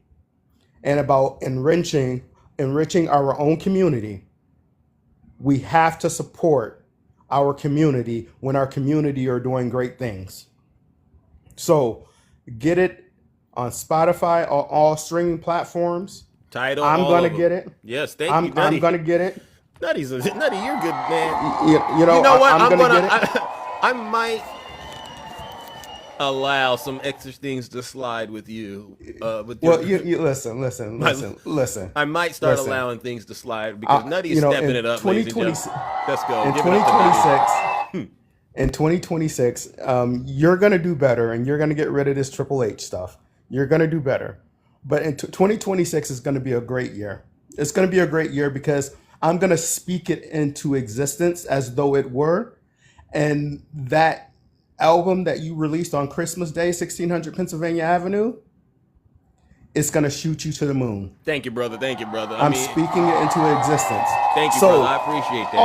and about enriching our own community, we have to support our community when our community are doing great things. So get it on Spotify or all streaming platforms.
Tidal.
I'm gonna get it.
Yes, thank you, Nutty.
I'm gonna get it.
Nutty, you're good, man.
You know what?
I'm
gonna get it.
I might allow some extra things to slide with you.
Listen.
I might start allowing things to slide because Nutty is stepping it up. Let's go.
In 2026, in 2026, you're gonna do better, and you're gonna get rid of this Triple H stuff. You're gonna do better. But in 2026 is gonna be a great year. It's gonna be a great year because I'm gonna speak it into existence as though it were. And that album that you released on Christmas Day, 1600 Pennsylvania Avenue, it's going to shoot you to the moon.
Thank you, brother.
I'm speaking it into existence.
Thank you, brother. I appreciate that.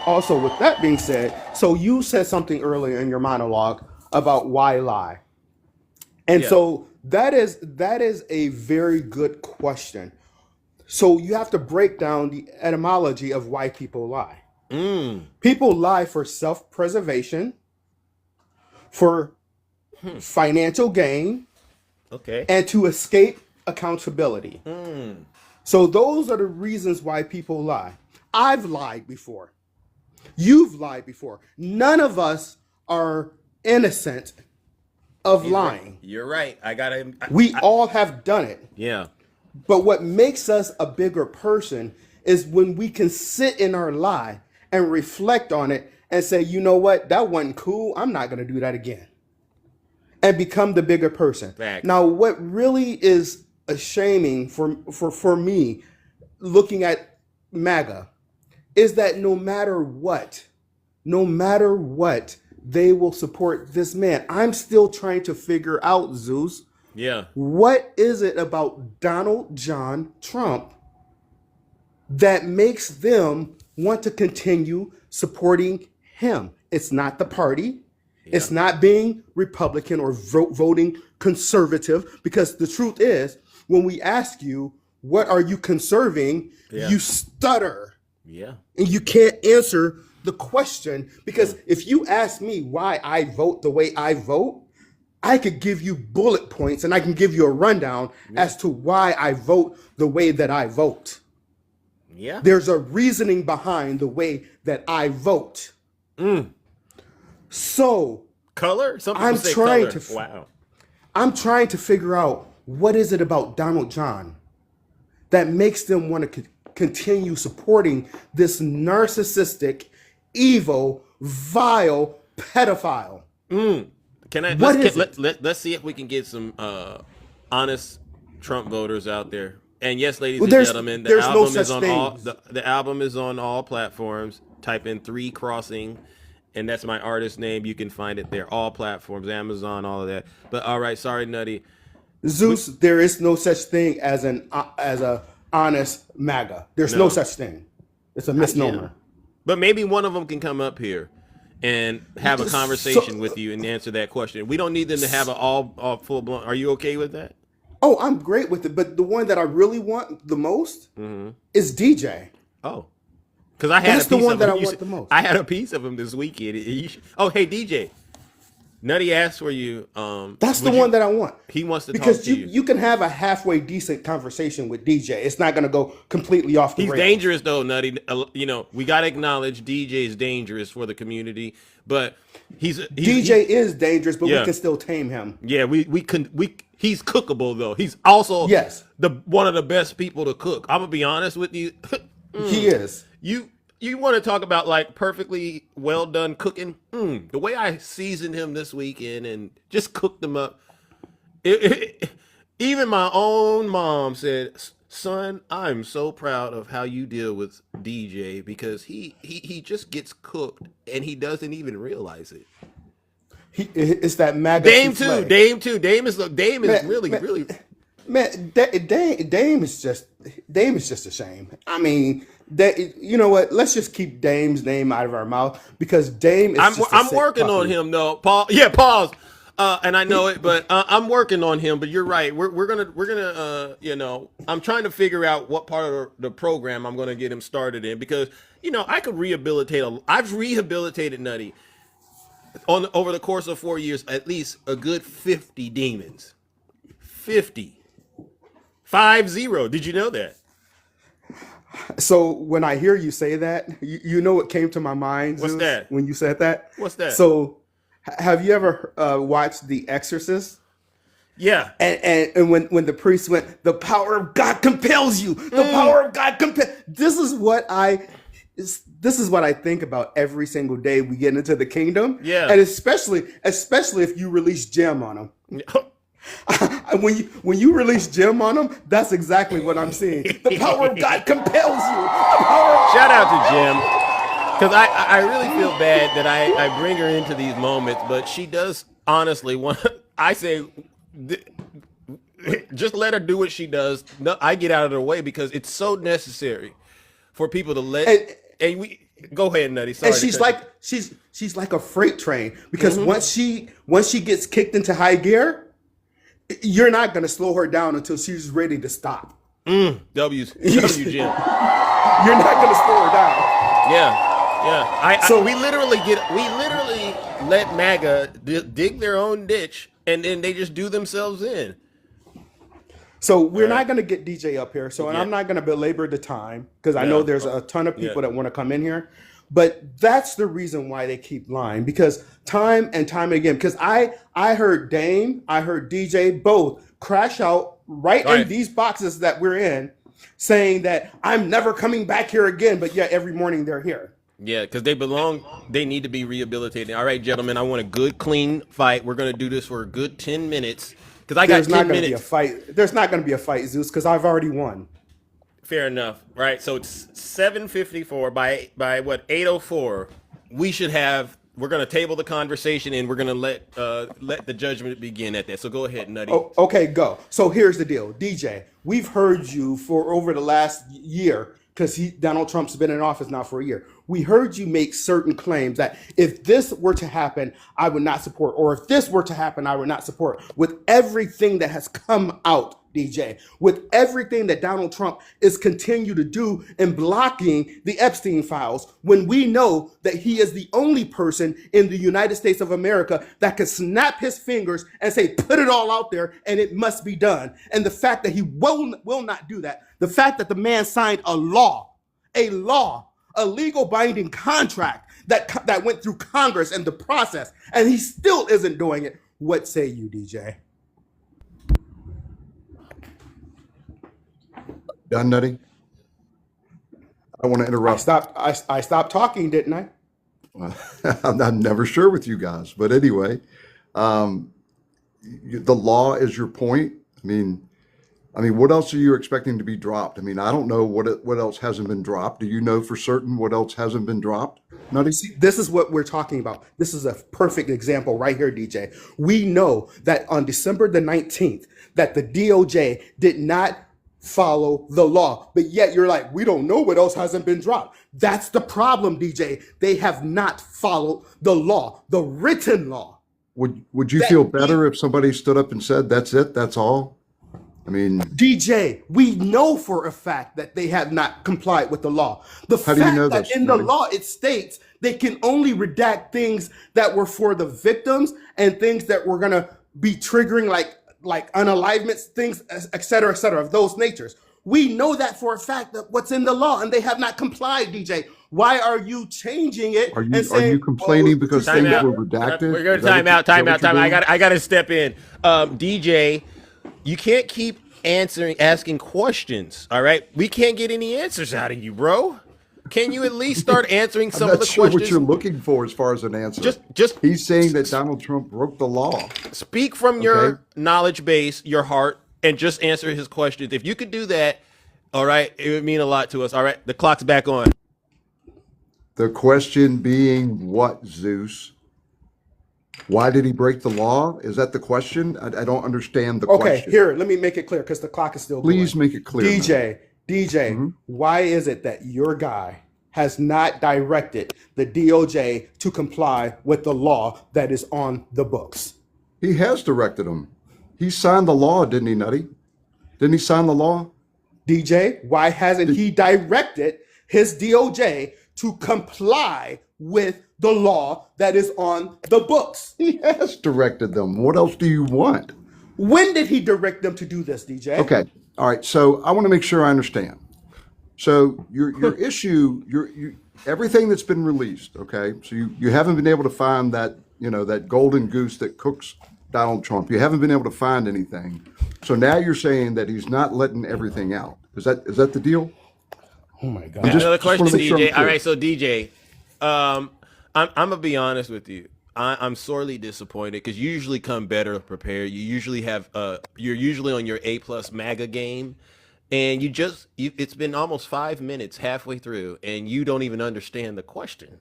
Also, with that being said, so you said something earlier in your monologue about why lie. And so that is a very good question. So you have to break down the etymology of why people lie. People lie for self-preservation, for financial gain, and to escape accountability. So those are the reasons why people lie. I've lied before. You've lied before. None of us are innocent of lying.
You're right.
We all have done it.
Yeah.
But what makes us a bigger person is when we can sit in our lie and reflect on it and say, you know what, that wasn't cool. I'm not going to do that again. And become the bigger person.
Fact.
Now, what really is shaming for me looking at MAGA is that no matter what, they will support this man. I'm still trying to figure out, Zeus.
Yeah.
What is it about Donald John Trump that makes them want to continue supporting him? It's not the party. Yeah. It's not being Republican or voting conservative, because the truth is, when we ask you, what are you conserving? Yeah. You stutter.
Yeah.
And you can't answer the question, because if you ask me why I vote the way I vote, I could give you bullet points and I can give you a rundown as to why I vote the way that I vote.
Yeah.
There's a reasoning behind the way that I vote. So
color? Some people
I'm
say
trying
color.
to
Wow.
I'm trying to figure out, what is it about Donald John that makes them want to continue supporting this narcissistic, evil, vile pedophile?
Let's see if we can get some honest Trump voters out there. And yes, ladies and gentlemen, the album is on all platforms. Type in 3 Crossing, and that's my artist name. You can find it there, all platforms, Amazon, all of that. But all right, sorry, Nutty.
Zeus, there is no such thing as a honest MAGA. There's no such thing. It's a misnomer.
But maybe one of them can come up here and have a conversation with you and answer that question. We don't need them to have an all full blown. Are you okay with that?
Oh, I'm great with it. But the one that I really want the most is DJ.
Oh, because I had a piece of him. I want the most. I had a piece of him this weekend. Oh, hey DJ, Nutty asked for you.
That's the one that I want.
He wants to
because
talk to you.
You can have a halfway decent conversation with DJ. It's not going to go completely off the rails.
He's dangerous though, Nutty. You know, we got to acknowledge DJ is dangerous for the community, but
DJ is dangerous, but we can still tame him.
Yeah, he's cookable though. He's also one of the best people to cook. I'm gonna be honest with you.
He is.
You want to talk about like perfectly well done cooking? The way I seasoned him this weekend and just cooked him up. Even my own mom said, Son, I'm so proud of how you deal with DJ because he just gets cooked and he doesn't even realize it.
It's that MAGA
Dame
souffle.
too. Dame is really.
Man, Dame is just a shame. I mean, you know what? Let's just keep Dame's name out of our mouth because Dame is.
I'm working on him though. Paul. Yeah, pause. And I know it, but I'm working on him. But you're right. We're gonna you know, I'm trying to figure out what part of the program I'm gonna get him started in because you know I could rehabilitate. I've rehabilitated Nutty over the course of 4 years at least a good 50 demons. 50. 50. Did you know that?
So when I hear you say that, you know what came to my mind?
What's
Zeus,
that?
When you said that?
What's that?
So have you ever watched The Exorcist?
Yeah.
And when the priest went, the power of God compels you. The power of God compels. This is what I think about every single day we get into the kingdom.
Yeah.
And especially if you release Jim on them. When you release Jim on them, that's exactly what I'm seeing. The power of God compels you.
Shout out to Jim. Because I really feel bad that I bring her into these moments, but she does honestly want. I say, just let her do what she does. No, I get out of the way because it's so necessary for people to let. And we go ahead, Nutty. Sorry.
And she's like a freight train because once she gets kicked into high gear, you're not going to slow her down until she's ready to stop.
W Jim.
You're not going to slow her down.
Yeah. We literally let MAGA dig their own ditch and then they just do themselves in.
So we're not going to get DJ up here. So and I'm not going to belabor the time because I know there's a ton of people that want to come in here. But that's the reason why they keep lying because time and time again, because I heard Dame, I heard DJ both crash out right in these boxes that we're in saying that I'm never coming back here again. But yet every morning they're here.
Yeah, because they need to be rehabilitated. All right, gentlemen, I want a good, clean fight. We're going to do this for a good 10 minutes because I got 10 minutes.
There's not going to be a fight, Zeus, because I've already won.
Fair enough, right? So it's 7:54. By what 8:04, we're gonna table the conversation and we're gonna let the judgment begin at that. So go ahead, Nutty.
Oh, okay, go. So here's the deal, DJ. We've heard you for over the last year because Donald Trump's been in office now for a year. We heard you make certain claims that if this were to happen, I would not support, or if this were to happen, I would not support. With everything that has come out, DJ, with everything that Donald Trump is continue to do in blocking the Epstein files, when we know that he is the only person in the United States of America that can snap his fingers and say, put it all out there and it must be done. And the fact that he will not do that, the fact that the man signed a legal binding contract that went through Congress and the process, and he still isn't doing it. What say you, DJ?
Done, Nutty? I want to interrupt.
I stopped talking, didn't I?
I'm never sure with you guys, but anyway, the law is your point. I mean, what else are you expecting to be dropped? I mean, I don't know what else hasn't been dropped. Do you know for certain what else hasn't been dropped?
Nutty? See, this is what we're talking about. This is a perfect example right here, DJ. We know that on December the 19th, that the DOJ did not follow the law, but yet you're like, we don't know what else hasn't been dropped. That's the problem, DJ. They have not followed the law, the written law.
Would you feel better if somebody stood up and said, that's it, that's all? I mean,
DJ, we know for a fact that they have not complied with the law. The fact that in the law it states they can only redact things that were for the victims and things that were going to be triggering like unalivements, things, et cetera, of those natures. We know that for a fact that what's in the law, and they have not complied, DJ. Why are you changing it?
Are you complaining because things were redacted?
We're going to time out. I got to step in. DJ, you can't keep asking questions, all right? We can't get any answers out of you, bro. Can you at least start answering some of the questions?
I'm not sure what you're looking for as far as an answer.
Just
he's saying that Donald Trump broke the law.
Speak from your knowledge base, your heart, and just answer his questions. If you could do that, All right, it would mean a lot to us. All right, the clock's back on.
The question being what, Zeus? Why did he break the law? Is that the question? I don't understand the
Okay,
question.
here, let me make it clear because the clock is still going.
Please make it clear.
DJ, why is it that your guy has not directed the DOJ to comply with the law that is on the books?
He has directed them. He signed the law, didn't he, Nutty? Didn't he sign the law?
DJ, why hasn't he directed his DOJ to comply with the law that is on the books?
He has directed them. What else do you want?
When did he direct them to do this, DJ?
Okay. All right. So I want to make sure I understand. So your issue, everything that's been released. Okay. So you haven't been able to find that, that golden goose that cooks Donald Trump. You haven't been able to find anything. So now you're saying that he's not letting everything out. Is that the deal?
Oh my God.
Another question,
wanna make sure I'm
DJ. All
clear.
right, so DJ, I'm gonna be honest with you. I'm sorely disappointed because you usually come better prepared. You usually have you're usually on your A+ MAGA game, and it's been almost 5 minutes halfway through, and you don't even understand the question.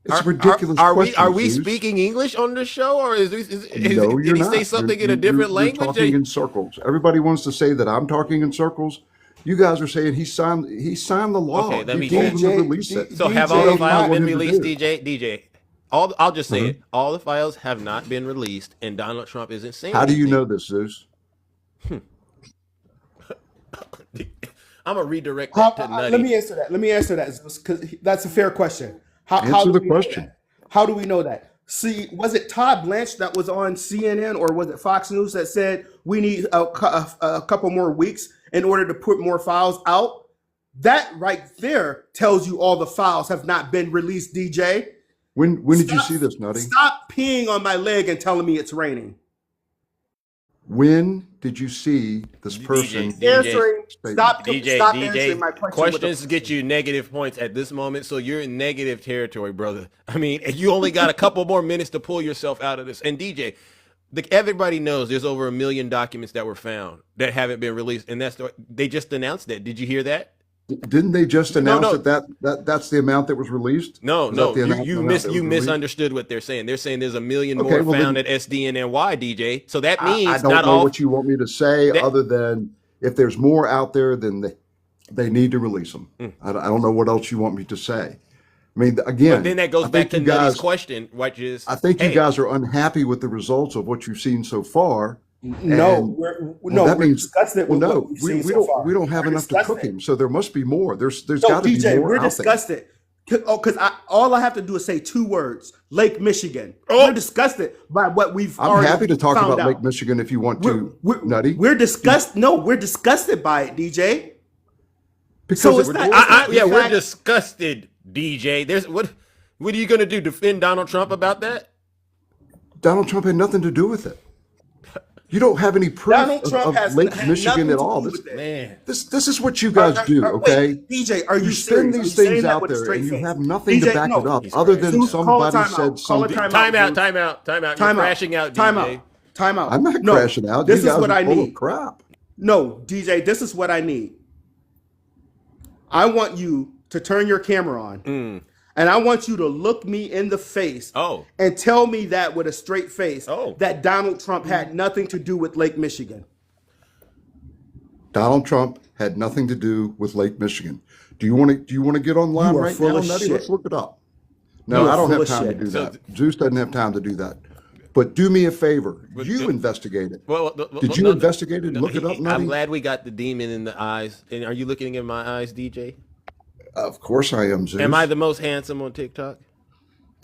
It's a ridiculous
Are
question.
we
Zeus.
speaking English on the show, or
No,
did
you're
he
not.
say something in a
You're-
different
you're
language?
talking in circles. Everybody wants to say that I'm talking in circles. You guys are saying he signed the law.
Okay, let me
You told him to
DJ,
release it.
So have
DJ,
all the
what
files
you
been
want him to
released,
do.
DJ? I'll just say it. All the files have not been released, and Donald Trump isn't saying
How do you
anything.
know this, Zeus?
I'm gonna redirect that to Nutty.
Let me answer that because that's a fair question. How
Answer
do
the
we know
question.
that? How do we know that? See, was it Todd Blanche that was on CNN or was it Fox News that said we need a couple more weeks in order to put more files out? That right there tells you all the files have not been released, DJ.
When did you see this, Nutty?
Stop peeing on my leg and telling me it's raining.
When did you see this person?
Answering. Stop
DJ,
answering my question.
questions get you negative points at this moment, so you're in negative territory, brother. I mean, you only got a couple more minutes to pull yourself out of this. And DJ, everybody knows there's over 1 million documents that were found that haven't been released, and they just announced that. Did you hear that?
Didn't they just announce
No.
that's the amount that was released?
No,
Was that the
you
amount that was released?
misunderstood what they're saying. They're saying there's 1 million
Okay,
more
well,
found
then-
at SDNY, DJ. So that means
I don't
not
know
all.
what you want me to say other than if there's more out there, then they need to release them. I don't know what else you want me to say. I mean, again,
But then that goes
I
back
think
to
you
Nutty's
guys-
question, which is,
I think
hey,
you guys are unhappy with the results of what you've seen so far.
No,
that
we're
means
disgusted with
well, no,
what we've
we
seen so
don't
far.
we don't have
We're
enough to
disgusted.
cook him. So there must be more. There's
No,
got to be
DJ,
more
we're
out there.
disgusted. Because all I have to do is say 2 words: Lake Michigan.
Oh.
We're disgusted by what we've
I'm
already
happy to talk
found
about
out.
Lake Michigan if you want to,
We're-
Nutty.
We're disgusted. No, we're disgusted by it, DJ.
Because
So
it-
it's not.
yeah, we're
fact-
disgusted, DJ. There's what are you gonna do? Defend Donald Trump about that?
Donald Trump had nothing to do with it. You don't have any proof
Donald Trump
of
has
Lake
had
Michigan
nothing
at
to
all.
do
This,
with it.
Man,
this is what you guys do,
Wait,
okay?
DJ, are you
You spin
serious? Are
these
you saying
things
that
out
with a
there,
straight
and you
face?
have nothing to
DJ,
back
no.
it up
He's
other
crazy.
than
Zeus, call a
somebody
timeout.
said
Call a
something.
timeout.
Time out. You're
Time out.
crashing out,
Time
DJ.
out. Time out.
I'm not
No,
crashing out.
This
You
is
guys
what
are
I
full
need.
of crap.
No, DJ, this is what I need. I want you to turn your camera on. And I want you to look me in the face and tell me that with a straight face that Donald Trump had nothing to do with Lake Michigan.
Donald Trump had nothing to do with Lake Michigan. Do you want to get online
You are
right
full
now,
of
Nutty?
shit.
Let's look it up.
You
No,
are
I don't
full
have
of
time to
shit.
do
So-
that. Zeus doesn't have time to do that. But do me a favor. You investigate it. Did you investigate it and look it up, Nutty?
I'm glad we got the demon in the eyes. And are you looking in my eyes, DJ?
Of course I am, Zeus.
Am I the most handsome on TikTok?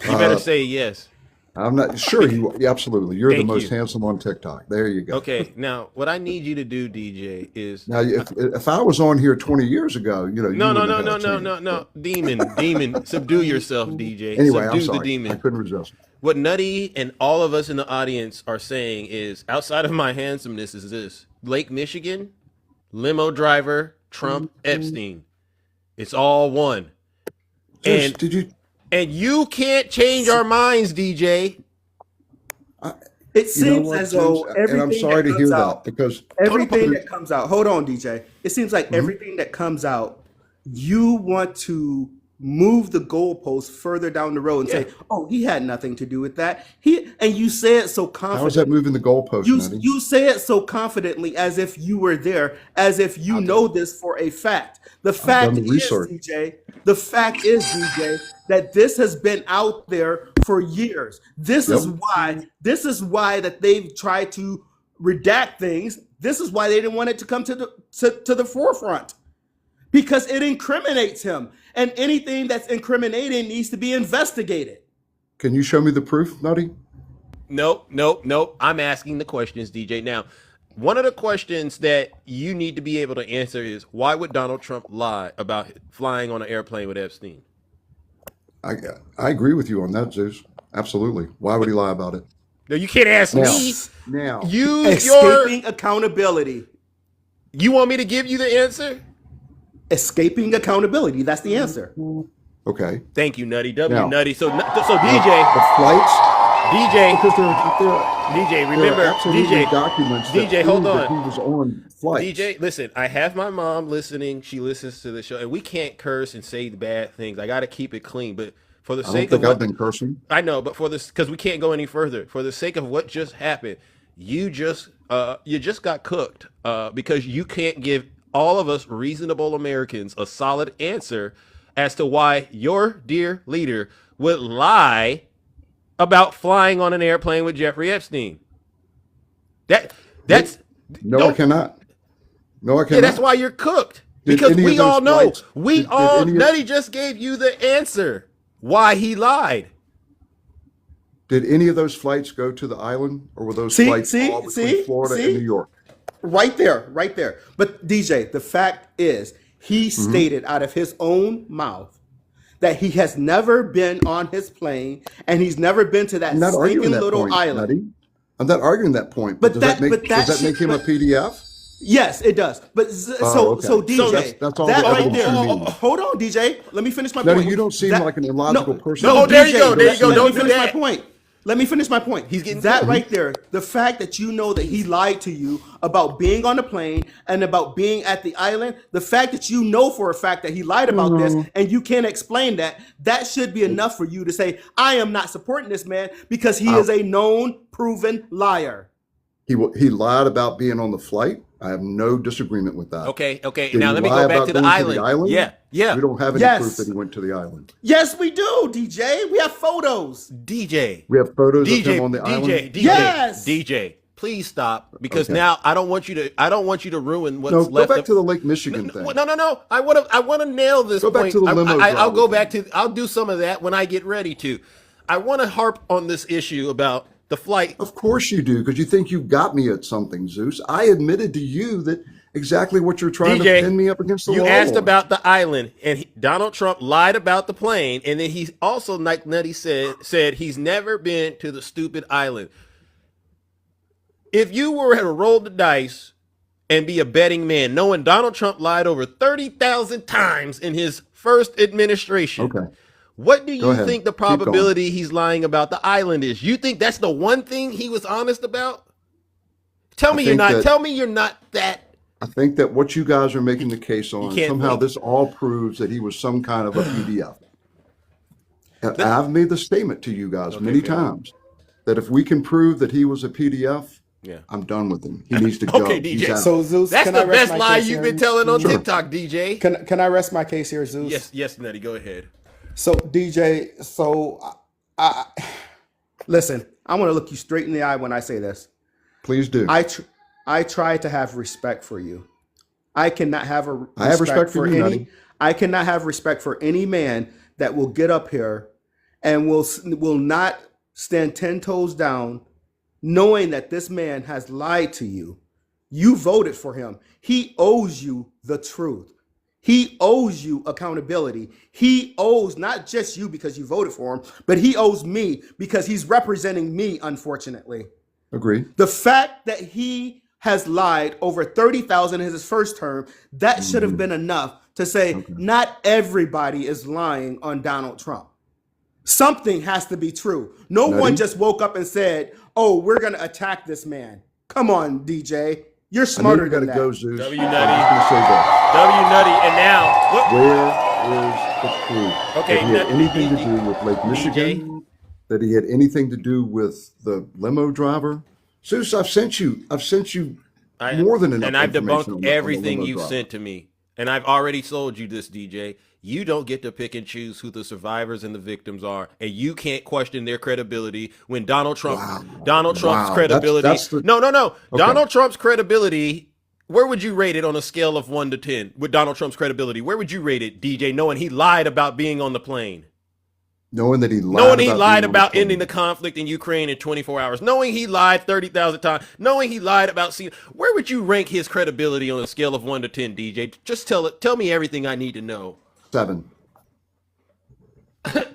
You better say yes.
I'm not sure you. Yeah, absolutely, you're the
Thank
most
you.
handsome on TikTok. There you go.
Okay, now what I need you to do, DJ, is
Now, if I was on here 20 years ago, you know, you
no,
wouldn't have had a chance.
demon, subdue yourself, DJ.
Anyway,
subdue
I'm sorry.
the demon.
I couldn't resist.
What Nutty and all of us in the audience are saying is, outside of my handsomeness, is this: Lake Michigan, limo driver, Trump, Epstein. It's all one.
Zeus,
And
did you?
and you can't change our minds, DJ.
It
You know
seems
what,
as though
Zeus? And I'm
everything
sorry
that
to hear
comes
that
out,
because
everything that comes out, hold on, DJ. It seems like
Mhm.
everything that comes out, you want to move the goalpost further down the road and say, "Oh, he had nothing to do with that." And you say it so
how is that
confidently.
moving the goalpost,
You
Nutty?
you say it so confidently as if you were there, as if you know this for a fact. The
I've done
fact
the
is,
research.
DJ, the fact is, DJ, that this has been out there for years. This is
Yep.
why that they've tried to redact things. This is why they didn't want it to come to the forefront. Because it incriminates him. And anything that's incriminating needs to be investigated.
Can you show me the proof, Nutty?
Nope. I'm asking the questions, DJ. Now, one of the questions that you need to be able to answer is, why would Donald Trump lie about flying on an airplane with Epstein?
I agree with you on that, Zeus. Absolutely. Why would he lie about it?
No, you can't ask me.
Now,
Escaping accountability.
You want me to give you the answer?
Escaping accountability. That's the answer.
okay.
Thank you, Nutty. W
Now-
Nutty. So DJ,
The flights,
DJ,
because
DJ.
there
Remember,
are absolutely
DJ,
documents that
DJ. Hold
prove that
on.
he was on flights.
DJ, listen, I have my mom listening. She listens to the show, and we can't curse and say bad things. I got to keep it clean. But for the
I don't
sake
think
of
I've
what,
been cursing.
I know, but for this, because we can't go any further. For the sake of what just happened, you just got cooked because you can't give all of us reasonable Americans a solid answer as to why your dear leader would lie about flying on an airplane with Jeffrey Epstein. That's
No, I cannot. No, I cannot.
yeah, that's why you're cooked.
Did
Because
any of
we
those
all know.
flights-
We
did
all
any of-
Nutty just gave you the answer why he lied.
Did any of those flights go to the island, or were those
See,
flights
see,
all between
see,
Florida
see?
and New York?
Right there. But DJ, the fact is, he stated out of his own mouth that he has never been on his plane and he's never been to that
I'm not arguing
stinking
that
little
point,
island.
Nutty. I'm not arguing that point.
But
But,
that-
does
but
that
that
make him a
should-
PDF?
Yes, it does. But
okay.
so DJ,
So that's all
that
the
right
evidence
there.
you need.
Hold on, DJ. Let me finish my
Nutty,
point.
you don't seem like an illogical person.
No, there you go, there you go.
Let
Don't
me
do
finish
that.
my point. Let me finish my point.
He's getting
that
cooked.
right there. The fact that you know that he lied to you about being on the plane and about being at the island, the fact that you know for a fact that he lied about this and you can't explain that, that should be enough for you to say, I am not supporting this man because he is a known, proven liar.
He lied about being on the flight. I have no disagreement with that.
Okay.
Did
Now
he
let me
lie
go back
about
to the
going
island. Yeah.
We don't have any
Yes.
proof that he went to the island.
Yes, we do, DJ. We have photos.
DJ.
We have photos of
DJ.
him on the island.
Yes.
DJ. Please stop because
Okay.
now I don't want you to ruin what's
No,
left.
go back
of,
to the Lake Michigan thing.
No. I want to nail this
Go back
point.
to the limo
I'll go
driver
back to. I'll do some of that when I get ready to. I want to harp on this issue about the flight.
Of course you do, because you think you got me at something, Zeus. I admitted to you that exactly what you're trying
DJ,
to pin me up against the
you
wall.
asked
on.
about the island, and Donald Trump lied about the plane, and then he also, like Nutty said he's never been to the stupid island. If you were to roll the dice and be a betting man, knowing Donald Trump lied over 30,000 times in his first administration,
Okay.
what do
Go
you
ahead.
think the
Keep going.
probability he's lying about the island is? You think that's the one thing he was honest about? Tell me you're not. Tell me you're not that.
I think that what you guys are making the case on,
can't
somehow
make-
this all proves that he was some kind of a PDF. And I've made the statement to you guys many times that if we can prove that he was a PDF,
Yeah.
I'm done with him. He needs to go.
Okay,
He's
DJ.
out.
So Zeus,
That's
can
the
I rest
best
my
lie
case
you've
here?
been telling on
Sure.
TikTok, DJ.
Can I rest my case here, Zeus?
Yes, Nutty, go ahead.
So DJ, I listen. I want to look you straight in the eye when I say this.
Please do.
I try to have respect for you. I cannot have a
I have respect for you, Nutty.
I cannot have respect for any man that will get up here and will not stand 10 toes down, knowing that this man has lied to you. You voted for him. He owes you the truth. He owes you accountability. He owes not just you because you voted for him, but he owes me because he's representing me, unfortunately.
Agree.
The fact that he has lied over 30,000 in his first term, that should have been enough to say not everybody is lying on Donald Trump. Something has to be true. No
Nutty?
one just woke up and said, "Oh, we're going to attack this man." Come on, DJ. You're
I know
smarter
you got
than
to
that.
go, Zeus.
W
I
Nutty.
was going to say that.
W Nutty, and now what?
Where is the proof
Okay,
that he had
Nutty,
anything to do with Lake Michigan? That he had anything to do with the limo driver? Zeus, I've sent you more than enough
and I've
information
debunked
on the
everything
limo
you've
driver.
sent to me. And I've already sold you this, DJ. You don't get to pick and choose who the survivors and the victims are, and you can't question their credibility when Donald Trump's
Wow.
credibility.
That's the-
No.
Okay.
Donald Trump's credibility. Where would you rate it on a scale of 1 to 10 with Donald Trump's credibility? Where would you rate it, DJ, knowing he lied about being on the plane?
Knowing that he lied
Knowing he
about
lied
being on
about
the plane.
ending the conflict in Ukraine in 24 hours. Knowing he lied 30,000 times. Knowing he lied about seeing. Where would you rank his credibility on a scale of 1 to 10, DJ? Just tell me everything I need to know.
7.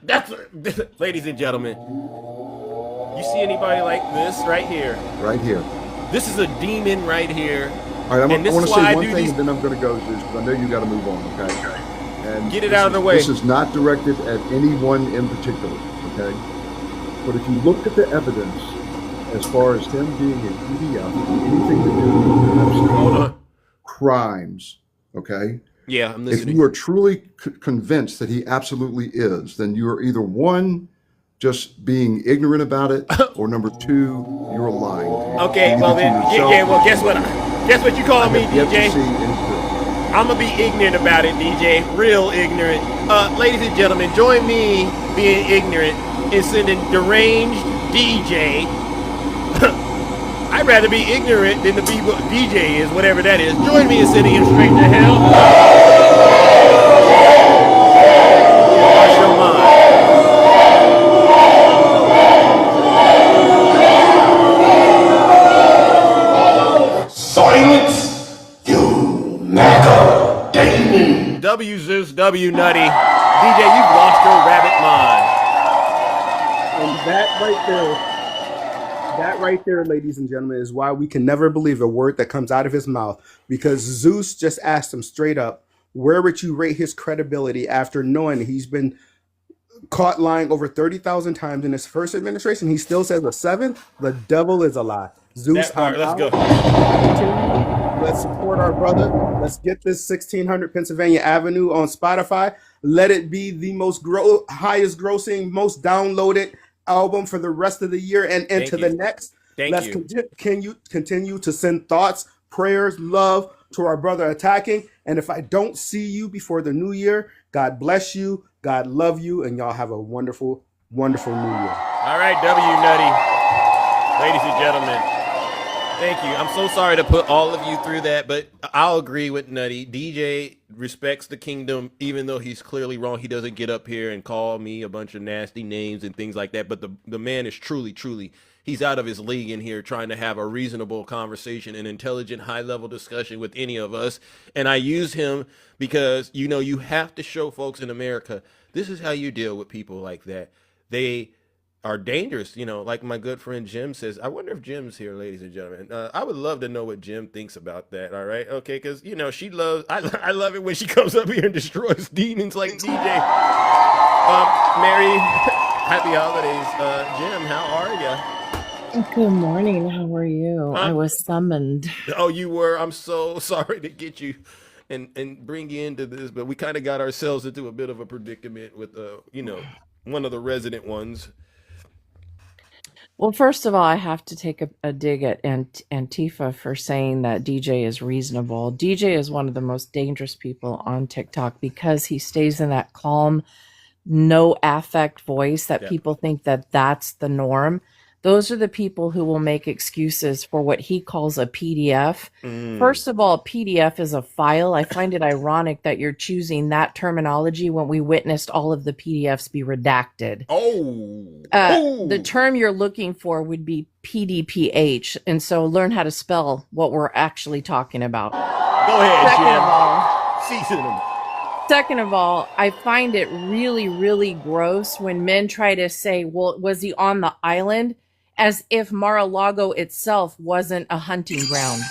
That's ladies and gentlemen. You see anybody like this right here?
Right here.
This is a demon right here.
All right, I
And this
want
is
to
why
say
I
one
do
thing,
these-
and then I'm going to go, Zeus, because I know you got to move on, okay? And
Get it
this
out of
is-
the way.
This is not directed at anyone in particular, okay? But if you look at the evidence, as far as him being a PDF, anything to do with
Hold on.
crimes, okay?
Yeah, I'm
If
listening.
you are truly convinced that he absolutely is, then you are either one, just being ignorant about it, or number two, you're lying.
Okay,
Either
well
to
then,
yourself
yeah, well
or
guess
to
what?
me.
Guess what you calling me,
I have yet to
DJ?
see any proof.
I'm gonna be ignorant about it, DJ. Real ignorant. Ladies and gentlemen, join me being ignorant and sending deranged DJ. I'd rather be ignorant than to be what DJ is, whatever that is. Join me in sending him straight to hell. Wash your mind.
Silence, you MAGA demon.
W Zeus, W Nutty. DJ, you've lost your rabbit mind.
And that right there, ladies and gentlemen, is why we can never believe a word that comes out of his mouth. Because Zeus just asked him straight up, where would you rate his credibility after knowing he's been caught lying over 30,000 times in his first administration? He still says a 7. The devil is a lie. Zeus,
That part,
I'm
let's
out.
go.
Let's support our brother. Let's get this 1600 Pennsylvania Avenue on Spotify. Let it be the most highest grossing, most downloaded album for the rest of the year and into
Thank
the
you.
next.
Thank
Let's
you.
continue to send thoughts, prayers, love to our brother attacking. And if I don't see you before the new year, God bless you, God love you, and y'all have a wonderful, wonderful new year.
All right, W Nutty. Ladies and gentlemen, thank you. I'm so sorry to put all of you through that, but I'll agree with Nutty. DJ respects the kingdom, even though he's clearly wrong. He doesn't get up here and call me a bunch of nasty names and things like that. But the man is truly, he's out of his league in here trying to have a reasonable conversation, an intelligent, high-level discussion with any of us. And I use him because, you know, you have to show folks in America, this is how you deal with people like that. They are dangerous, you know, like my good friend Jim says. I wonder if Jim's here, ladies and gentlemen. I would love to know what Jim thinks about that. All right, okay, because you know she loves. I love it when she comes up here and destroys demons like DJ. Merry happy holidays, Jim. How are you?
Good morning. How are you? I was summoned.
Oh, you were. I'm so sorry to get you and bring you into this, but we kind of got ourselves into a bit of a predicament with you know, one of the resident ones.
Well, first of all, I have to take a dig at Antifa for saying that DJ is reasonable. DJ is one of the most dangerous people on TikTok because he stays in that calm, no affect voice that people think that that's the norm. Those are the people who will make excuses for what he calls a PDF. First of all, a PDF is a file. I find it ironic that you're choosing that terminology when we witnessed all of the PDFs be redacted. The term you're looking for would be PDPH. And so learn how to spell what we're actually talking about.
Go ahead, Jim. Season them.
Second of all, I find it really, really gross when men try to say, well, was he on the island? As if Mar-a-Lago itself wasn't a hunting ground.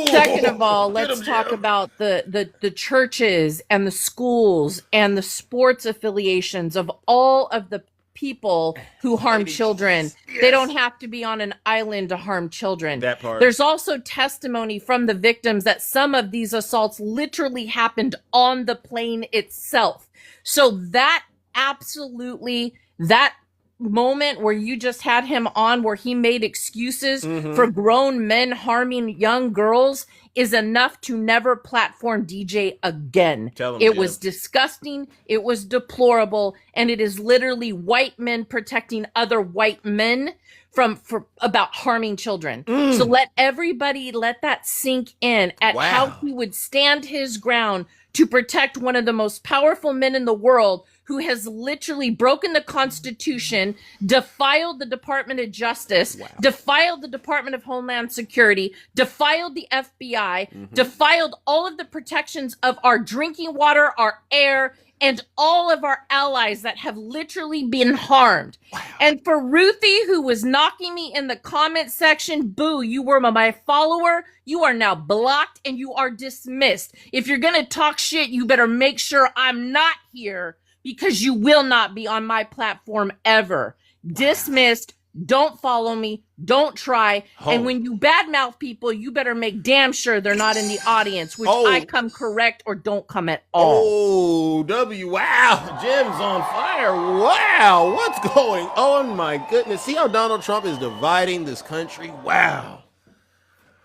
Second of all, let's talk about the churches and the schools and the sports affiliations of all of the people who harm children. They don't have to be on an island to harm children.
That part.
There's also testimony from the victims that some of these assaults literally happened on the plane itself. So that absolutely, that moment where you just had him on where he made excuses for grown men harming young girls is enough to never platform DJ again.
Tell him,
it
Jim.
was disgusting, it was deplorable, and it is literally white men protecting other white men for about harming children. So let that sink in at how he would stand his ground to protect one of the most powerful men in the world, who has literally broken the Constitution, defiled the Department of Justice, defiled the Department of Homeland Security, defiled the FBI, defiled all of the protections of our drinking water, our air, and all of our allies that have literally been harmed. And for Ruthie, who was knocking me in the comment section, boo, you were my follower. You are now blocked and you are dismissed. If you're going to talk shit, you better make sure I'm not here, because you will not be on my platform ever. Dismissed. Don't follow me. Don't try. And when you badmouth people, you better make damn sure they're not in the audience, which I come correct or don't come at all.
Wow. Jim's on fire. Wow. What's going on? My goodness. See how Donald Trump is dividing this country? Wow.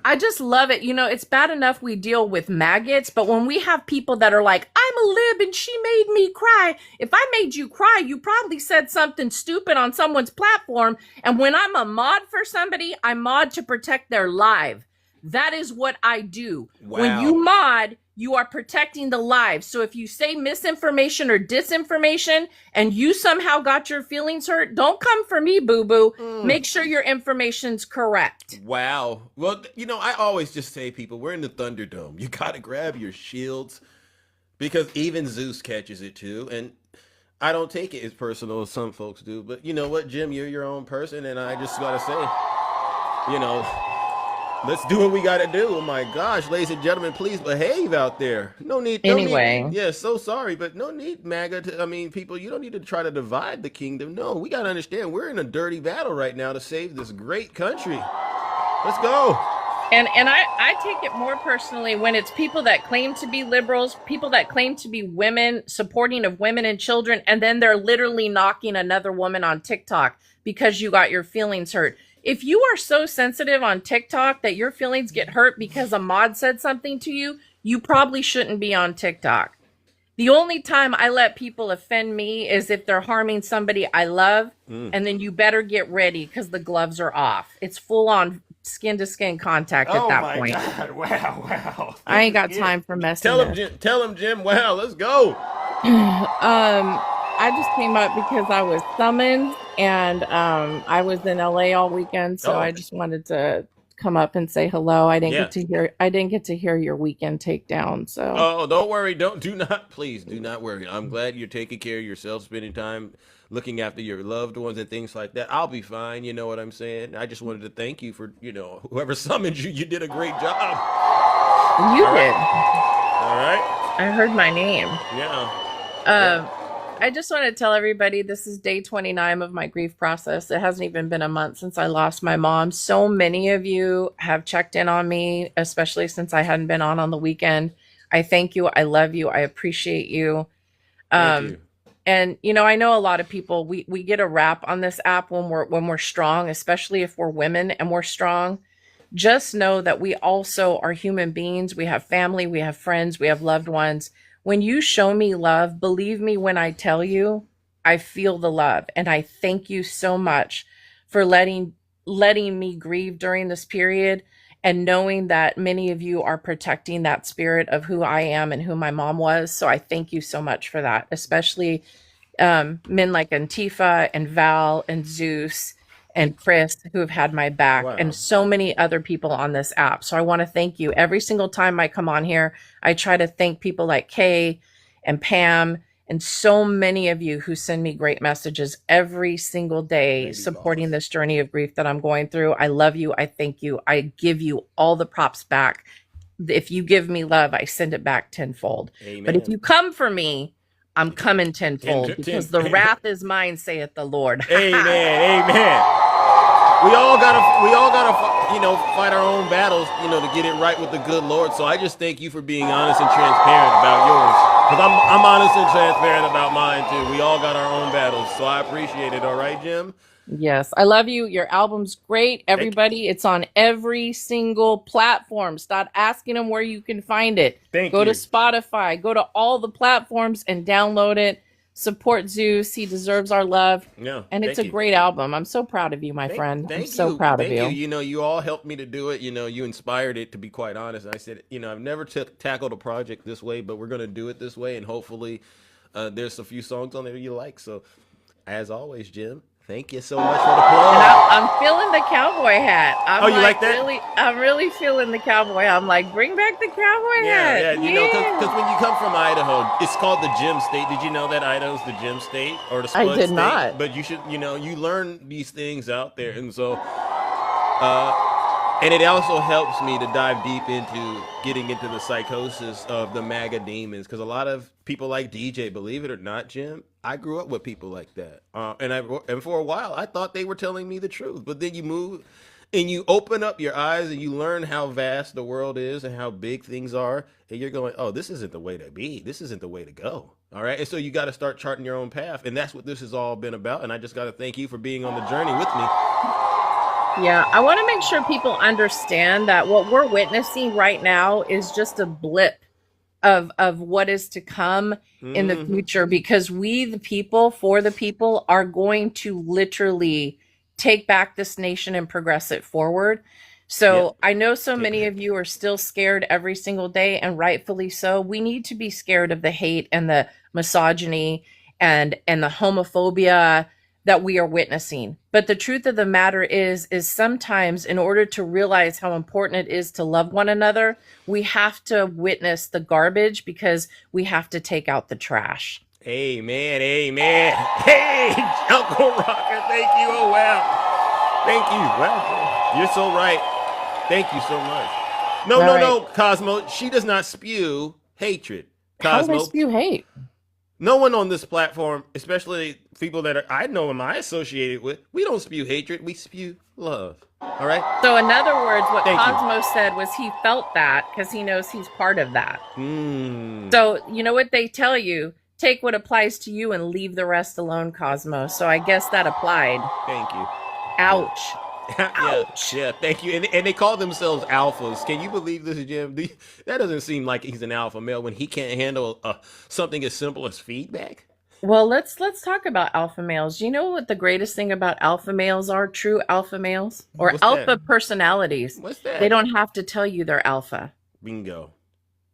I just love it. You know, it's bad enough we deal with maggots, but when we have people that are like, I'm a lib and she made me cry. If I made you cry, you probably said something stupid on someone's platform. And when I'm a mod for somebody, I mod to protect their life. That is what I do.
Wow.
When you mod, you are protecting the lives. So if you say misinformation or disinformation and you somehow got your feelings hurt, don't come for me, boo-boo. Make sure your information's correct.
Wow. Well, you know, I always just say, people, we're in the Thunderdome. You got to grab your shields, because even Zeus catches it too. And I don't take it as personal as some folks do. But you know what, Jim, you're your own person. And I just got to say, you know, let's do what we got to do. Oh my gosh, ladies and gentlemen, please behave out there. No need. Yeah, so sorry, but no need, MAGA. People, you don't need to try to divide the kingdom. No, we got to understand we're in a dirty battle right now to save this great country. Let's go.
And I take it more personally when it's people that claim to be liberals, people that claim to be women, supporting of women and children, and then they're literally knocking another woman on TikTok because you got your feelings hurt. If you are so sensitive on TikTok that your feelings get hurt because a mod said something to you, you probably shouldn't be on TikTok. The only time I let people offend me is if they're harming somebody I love, and then you better get ready because the gloves are off. It's full on skin to skin contact at that point.
God. Wow.
I ain't got time for messing.
Tell him, Jim. Wow, let's go.
I just came up because I was summoned, and I was in LA all weekend, so I just wanted to come up and say hello. I didn't get to hear your weekend takedown. So
don't worry. Please do not worry. I'm glad you're taking care of yourself, spending time looking after your loved ones and things like that. I'll be fine. You know what I'm saying? I just wanted to thank you for, whoever summoned you. You did a great job.
You did.
All right.
I heard my name.
Yeah.
I just want to tell everybody this is day 29 of my grief process. It hasn't even been a month since I lost my mom. So many of you have checked in on me, especially since I hadn't been on the weekend. I thank you. I love you. I appreciate you.
Thank you.
And I know a lot of people, we get a rap on this app when we're strong, especially if we're women and we're strong. Just know that we also are human beings. We have family, we have friends, we have loved ones. When you show me love, believe me when I tell you, I feel the love. And I thank you so much for letting me grieve during this period, and knowing that many of you are protecting that spirit of who I am and who my mom was. So I thank you so much for that, especially men like Antifa and Val and Zeus and Chris, who have had my back, and so many other people on this app. So I want to thank you. Every single time I come on here, I try to thank people like Kay and Pam and so many of you who send me great messages every single day supporting this journey of grief that I'm going through. I love you. I thank you. I give you all the props back. If you give me love, I send it back tenfold.
Amen.
But if you come for me, I'm coming tenfold, because the wrath is mine, saith the Lord.
Amen. Amen. We all gotta, fight our own battles, to get it right with the good Lord. So I just thank you for being honest and transparent about yours, because I'm honest and transparent about mine too. We all got our own battles, so I appreciate it. All right, Jim.
Yes, I love you. Your album's great, everybody. It's on every single platform. Stop asking them where you can find it. Go to Spotify. Go to all the platforms and download it. Support Zeus. He deserves our love.
Yeah,
and it's a great album. I'm so proud of you, my friend. I'm so proud of you.
You all helped me to do it. You inspired it, to be quite honest. I said, I've never tackled a project this way, but we're going to do it this way. And hopefully there's a few songs on there you like. So as always, Jim, thank you so much for the plug.
And I'm feeling the cowboy hat.
You like that?
I'm really feeling the cowboy. I'm like, bring back the cowboy hat.
Yeah, because when you come from Idaho, it's called the Gem State. Did you know that Idaho's the Gem State, or the Spud
I did
State?
not.
But you should, you learn these things out there, and so, and it also helps me to dive deep into getting into the psychosis of the MAGA demons, because a lot of people like DJ, believe it or not, Jim, I grew up with people like that, and for a while I thought they were telling me the truth. But then you move and you open up your eyes and you learn how vast the world is and how big things are, and you're going, oh, this isn't the way to be. This isn't the way to go. All right, and so you got to start charting your own path, and that's what this has all been about. And I just got to thank you for being on the journey with me.
Yeah, I want to make sure people understand that what we're witnessing right now is just a blip of what is to come in the future, because we, the people, for the people, are going to literally take back this nation and progress it forward. So I know so many of you are still scared every single day, and rightfully so. We need to be scared of the hate and the misogyny and the homophobia that we are witnessing. But the truth of the matter is sometimes, in order to realize how important it is to love one another, we have to witness the garbage, because we have to take out the trash.
Amen. Amen. Hey, Uncle Rocker, thank you. Oh, wow. Thank you. Wow. You're so right. Thank you so much. No, Cosmo. She does not spew hatred. Cosmo.
How do I spew hate?
No one on this platform, especially people that I know and I associated with, we don't spew hatred. We spew love. All right?
So in other words, what Cosmo said was he felt that because he knows he's part of that. So you know what they tell you? Take what applies to you and leave the rest alone, Cosmo. So I guess that applied.
Thank you.
Ouch.
Yeah, thank you. And they call themselves alphas. Can you believe this, Jim? That doesn't seem like he's an alpha male when he can't handle something as simple as feedback.
Well, let's talk about alpha males. Do you know what the greatest thing about alpha males are? True alpha males, or alpha personalities.
What's that?
They don't have to tell you they're alpha.
Bingo.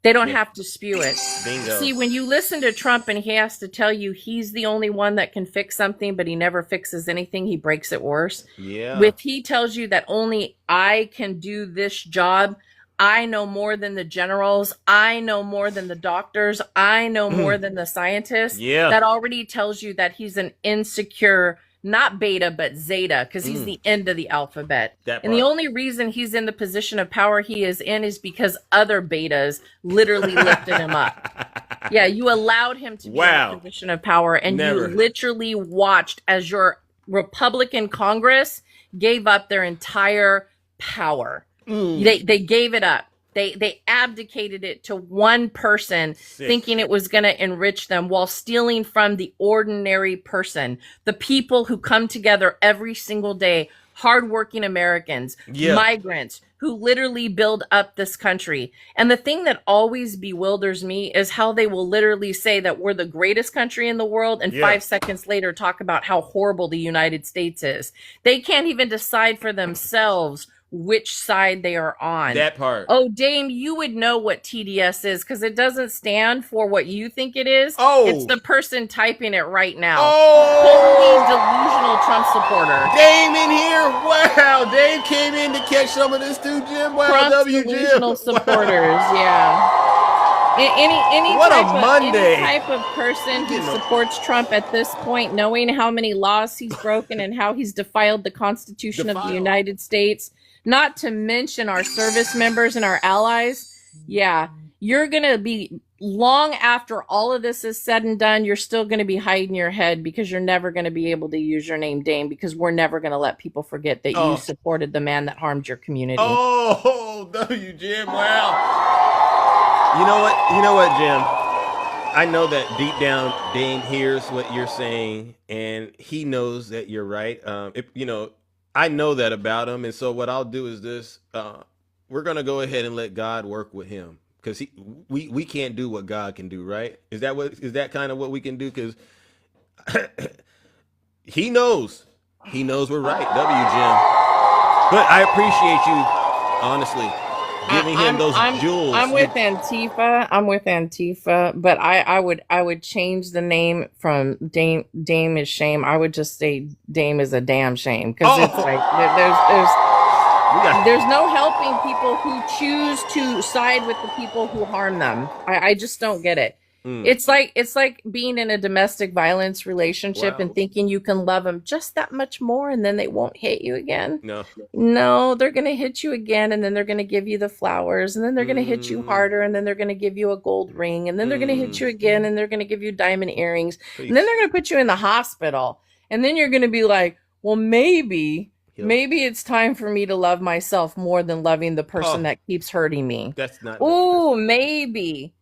They don't have to spew it.
Bingo.
See, when you listen to Trump and he has to tell you he's the only one that can fix something, but he never fixes anything, he breaks it worse.
Yeah.
If he tells you that only I can do this job, I know more than the generals, I know more than the doctors, I know more than the scientists.
Yeah.
That already tells you that he's an insecure, not beta, but zeta, because he's the end of the alphabet. And the only reason he's in the position of power he is in is because other betas literally lifted him up. Yeah, you allowed him to be in a position of power, and you literally watched as your Republican Congress gave up their entire power. They gave it up. They abdicated it to one person, thinking it was going to enrich them, while stealing from the ordinary person, the people who come together every single day, hardworking Americans, migrants who literally build up this country. And the thing that always bewilders me is how they will literally say that we're the greatest country in the world, and 5 seconds later talk about how horrible the United States is. They can't even decide for themselves which side they are on.
That part.
Oh, Dame, you would know what TDS is, because it doesn't stand for what you think it is.
Oh.
It's the person typing it right now.
Oh.
Holy delusional Trump supporter.
Dame in here. Wow. Dame came in to catch some of this too, Jim. Wow.
Trump's
W,
delusional
Jim.
supporters. Yeah. Any
What a
type
Monday.
any type of person who supports Trump at this point, knowing how many laws he's broken and how he's defiled the Constitution of the United States, not to mention our service members and our allies, yeah, you're going to be, long after all of this is said and done, you're still going to be hiding your head because you're never going to be able to use your name, Dame, because we're never going to let people forget that you supported the man that harmed your community.
Oh, W, Jim. Wow. You know what, Jim? I know that deep down Dane hears what you're saying, and he knows that you're right. I know that about him, and so what I'll do is this: we're gonna go ahead and let God work with him, because we can't do what God can do, right? Is that kind of what we can do? Because he knows we're right, W, Jim. But I appreciate you, honestly. Giving him those jewels.
I'm with Antifa, but I would change the name from Dame is shame. I would just say Dame is a damn shame, because it's like there's no helping people who choose to side with the people who harm them. I just don't get it. It's like being in a domestic violence relationship and thinking you can love them just that much more, and then they won't hit you again. No, they're going to hit you again, and then they're going to give you the flowers, and then they're going to hit you harder, and then they're going to give you a gold ring, and then they're going to hit you again, and they're going to give you diamond earrings, and then they're going to put you in the hospital, and then you're going to be like, well, maybe it's time for me to love myself more than loving the person that keeps hurting me.
That's not.
Oh, maybe,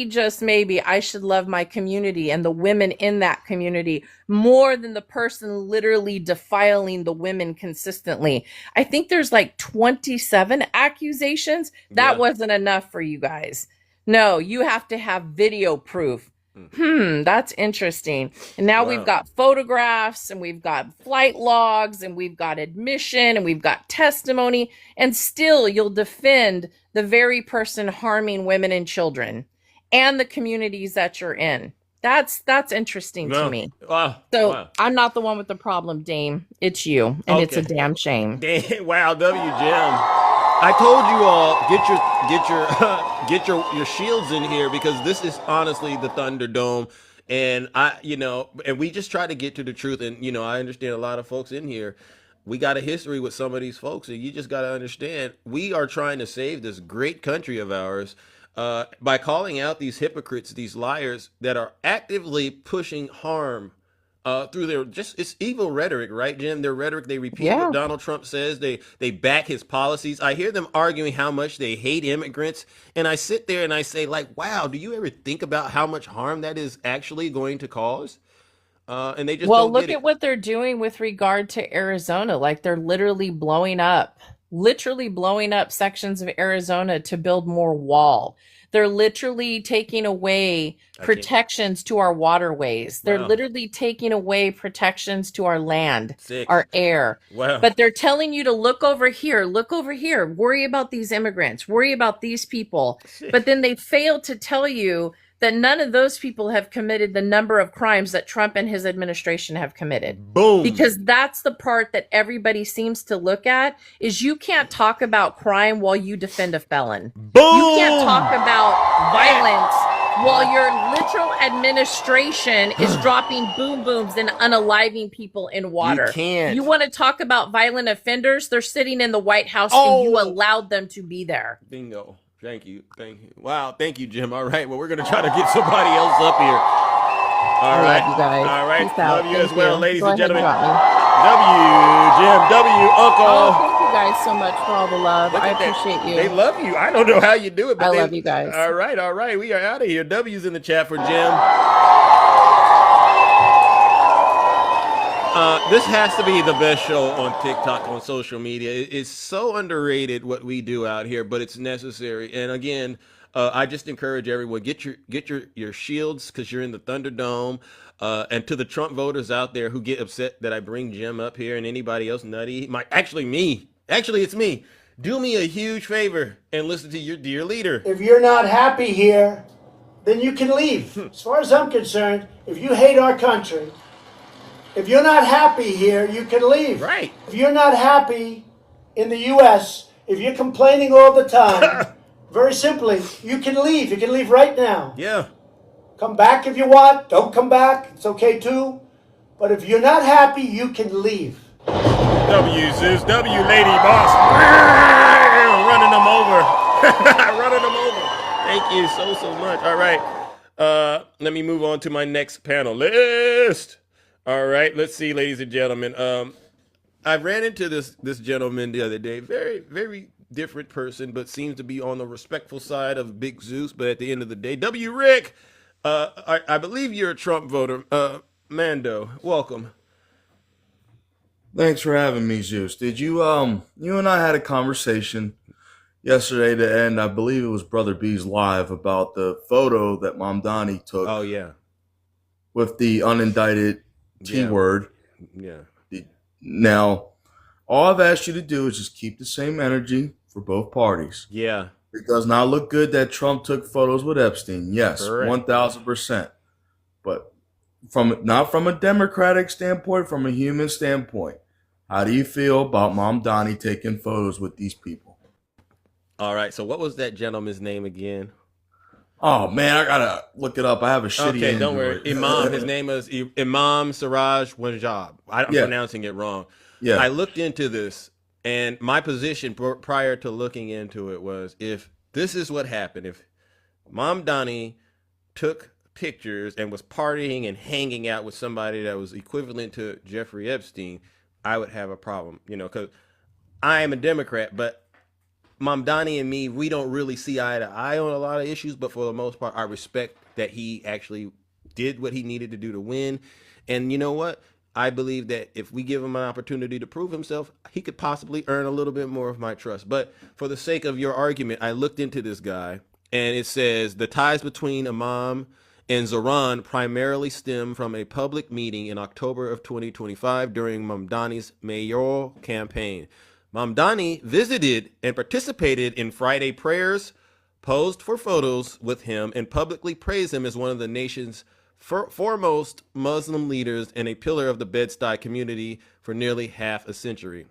just maybe, I should love my community and the women in that community more than the person literally defiling the women consistently. I think there's like 27 accusations. That wasn't enough for you guys. No, you have to have video proof. That's interesting. And now we've got photographs, and we've got flight logs, and we've got admission, and we've got testimony, and still you'll defend the very person harming women and children and the communities that you're in. That's interesting to me. I'm not the one with the problem, Dame. It's you, and it's a damn shame.
Wow, W, Jim. I told you all, get your shields in here, because this is honestly the Thunderdome, and and we just try to get to the truth. And I understand a lot of folks in here, we got a history with some of these folks, and you just got to understand, we are trying to save this great country of ours by calling out these hypocrites, these liars that are actively pushing harm through their it's evil rhetoric, right, Jim? Their rhetoric, they repeat what Donald Trump says. They back his policies. I hear them arguing how much they hate immigrants, and I sit there and I say, like, wow, do you ever think about how much harm that is actually going to cause? And they just don't
look
get
at what they're doing with regard to Arizona. Like, they're literally blowing up sections of Arizona to build more wall. They're literally taking away protections to our waterways. They're literally taking away protections to our land, our air. But they're telling you to look over here, worry about these immigrants, worry about these people. But then they fail to tell you that none of those people have committed the number of crimes that Trump and his administration have committed.
Boom.
Because that's the part that everybody seems to look at, is you can't talk about crime while you defend a felon.
Boom.
You can't talk about violence while your literal administration is dropping boom booms and unaliving people in water.
You can't.
You want to talk about violent offenders? They're sitting in the White House and you allowed them to be there.
Bingo. Thank you. Wow, thank you, Jim. All right, well, we're going to try to get somebody else up here. All right.
Love you guys.
All right.
Peace out.
Love you as well, ladies and gentlemen.
W,
Jim, W, Uncle.
Oh, thank you guys so much for all the love. I appreciate you.
They love you. I don't know how you do it, but
I love you guys.
All right. We are out of here. W's in the chat for Jim. This has to be the best show on TikTok, on social media. It's so underrated what we do out here, but it's necessary. And again, I just encourage everyone, get your shields, because you're in the Thunderdome. And to the Trump voters out there who get upset that I bring Jim up here and anybody else nutty, actually it's me. Do me a huge favor and listen to your dear leader.
If you're not happy here, then you can leave. As far as I'm concerned, if you hate our country, if you're not happy here, you can leave.
Right.
If you're not happy in the U.S., if you're complaining all the time, very simply, you can leave. You can leave right now.
Yeah.
Come back if you want. Don't come back. It's okay too. But if you're not happy, you can leave.
W, Zeus. W, Lady Boss. Running them over. Running them over. Thank you so much. All right. Let me move on to my next panelist. All right. Let's see, ladies and gentlemen. I ran into this gentleman the other day. Very, very different person, but seems to be on the respectful side of Big Zeus. But at the end of the day, W. Rick, I believe you're a Trump voter. Mando, welcome.
Thanks for having me, Zeus. Did you you and I had a conversation yesterday to end, I believe it was Brother B's live, about the photo that Mamdani took.
Oh yeah.
With the unindicted T word.
Yeah.
Now, all I've asked you to do is just keep the same energy for both parties.
Yeah.
It does not look good that Trump took photos with Epstein. Yes,
Correct.
1,000%. But not from a Democratic standpoint, from a human standpoint, how do you feel about Mamdani taking photos with these people?
All right. So what was that gentleman's name again?
Oh man, I gotta look it up. I have a shitty.
Okay, don't worry. Imam. His name is Imam Siraj Wajab. I'm pronouncing it wrong.
Yeah.
I looked into this, and my position prior to looking into it was, if this is what happened, if Mamdani took pictures and was partying and hanging out with somebody that was equivalent to Jeffrey Epstein, I would have a problem, because I am a Democrat, but Mamdani and me, we don't really see eye to eye on a lot of issues, but for the most part, I respect that he actually did what he needed to do to win. And you know what? I believe that if we give him an opportunity to prove himself, he could possibly earn a little bit more of my trust. But for the sake of your argument, I looked into this guy, and it says the ties between Imam and Zohran primarily stem from a public meeting in October of 2025 during Mamdani's mayoral campaign. Mamdani visited and participated in Friday prayers, posed for photos with him, and publicly praised him as one of the nation's foremost Muslim leaders and a pillar of the Bed-Stuy community for nearly half a century.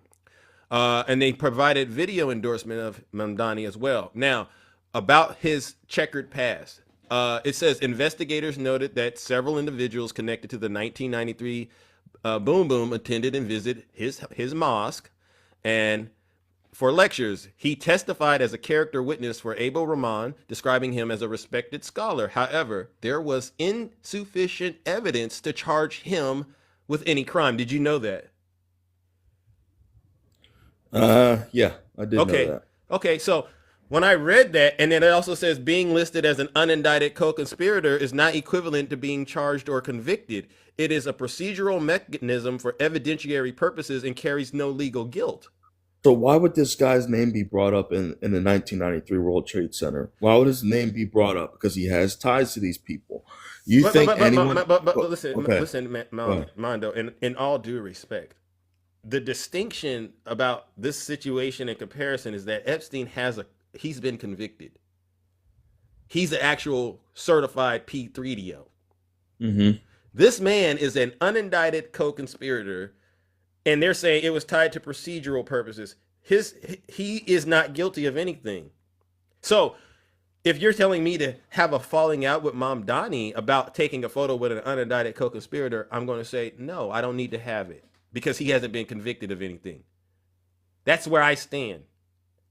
And they provided video endorsement of Mamdani as well. Now, about his checkered past, it says investigators noted that several individuals connected to the 1993 Boom Boom attended and visited his mosque. And for lectures, he testified as a character witness for Abel Rahman, describing him as a respected scholar. However, there was insufficient evidence to charge him with any crime. Did you know that?
Yeah, I did know that.
Okay, so when I read that, and then it also says being listed as an unindicted co-conspirator is not equivalent to being charged or convicted. It is a procedural mechanism for evidentiary purposes and carries no legal guilt.
So why would this guy's name be brought up in the 1993 World Trade Center? Why would his name be brought up? Because he has ties to these people. But
listen, Mondo, in all due respect, the distinction about this situation in comparison is that Epstein he's been convicted. He's an actual certified P3DO.
Mm-hmm.
This man is an unindicted co-conspirator, and they're saying it was tied to procedural purposes. He is not guilty of anything. So if you're telling me to have a falling out with Mamdani about taking a photo with an unindicted co-conspirator, I'm going to say, no, I don't need to have it because he hasn't been convicted of anything. That's where I stand.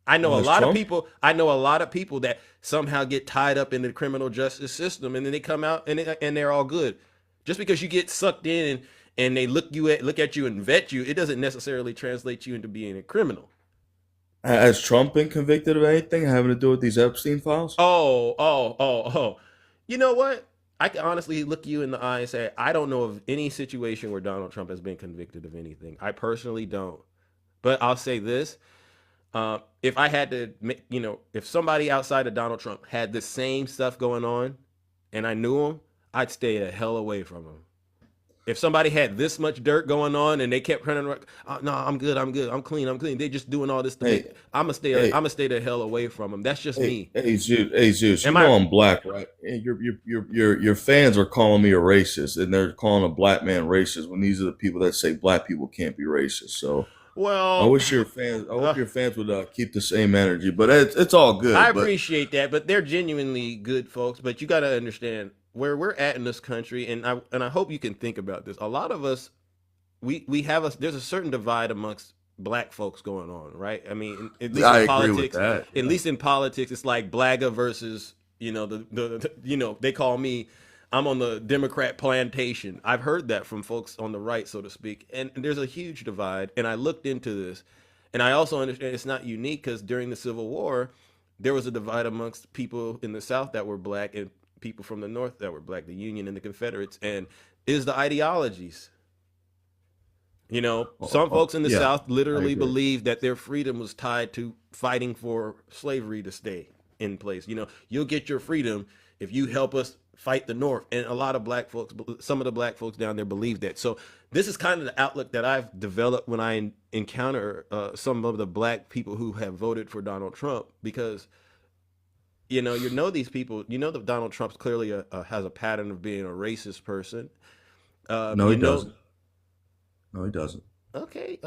I know a lot of people that somehow get tied up in the criminal justice system, and then they come out and they're all good. Just because you get sucked in and they look at you and vet you, it doesn't necessarily translate you into being a criminal.
Has Trump been convicted of anything having to do with these Epstein files?
Oh. You know what? I can honestly look you in the eye and say, I don't know of any situation where Donald Trump has been convicted of anything. I personally don't. But I'll say this. If I had to, if somebody outside of Donald Trump had the same stuff going on and I knew him, I'd stay the hell away from him. If somebody had this much dirt going on and they kept running, no, I'm good, I'm clean. They just doing all this stuff. I'm gonna stay the hell away from them. That's just me.
Hey Zeus, I'm black, right? Your fans are calling me a racist, and they're calling a black man racist when these are the people that say black people can't be racist. So I wish your fans. I hope your fans would keep the same energy, but it's all good.
I appreciate that, but they're genuinely good folks. But you got to understand where we're at in this country, and I hope you can think about this. A lot of us, there's a certain divide amongst black folks going on, right? I mean, at least in politics, at least in politics, it's like Blaga versus they call me. I'm on the Democrat plantation. I've heard that from folks on the right, so to speak. And there's a huge divide. And I looked into this. And I also understand it's not unique because during the Civil War, there was a divide amongst people in the South that were black and people from the North that were black, the Union and the Confederates. And is the ideologies. Some folks in the South literally believed that their freedom was tied to fighting for slavery to stay in place. You'll get your freedom if you help us fight the North. And a lot of black folks, some of the black folks down there believe that. So this is kind of the outlook that I've developed when I encounter some of the black people who have voted for Donald Trump, because, these people, that Donald Trump clearly has a pattern of being a racist person.
No, he doesn't. No, he doesn't.
Okay.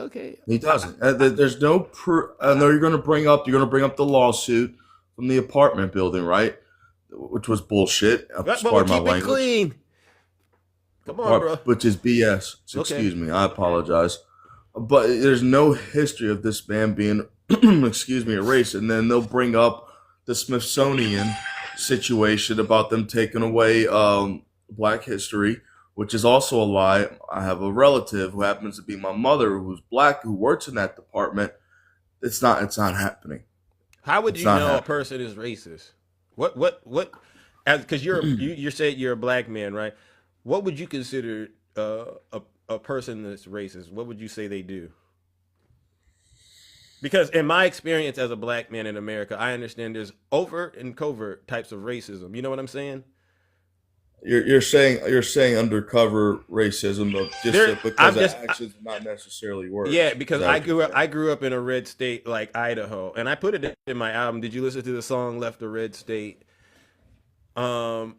He doesn't. There's no proof. I know you're going to bring up the lawsuit from the apartment building, right? Which was bullshit.
But we'll keep it clean. Come on, bro.
Which is BS. Excuse me. I apologize. But there's no history of this man being, excuse me, a race. And then they'll bring up the Smithsonian situation about them taking away Black history, which is also a lie. I have a relative who happens to be my mother, who's black, who works in that department. It's not happening.
How would you know a person is racist? What? Because you said you're a black man, right? What would you consider a person that's racist? What would you say they do? Because in my experience as a black man in America, I understand there's overt and covert types of racism. You know what I'm saying?
You're saying undercover racism, because the actions not necessarily words.
Yeah, because I grew up in a red state like Idaho, and I put it in my album. Did you listen to the song "Left a Red State"? And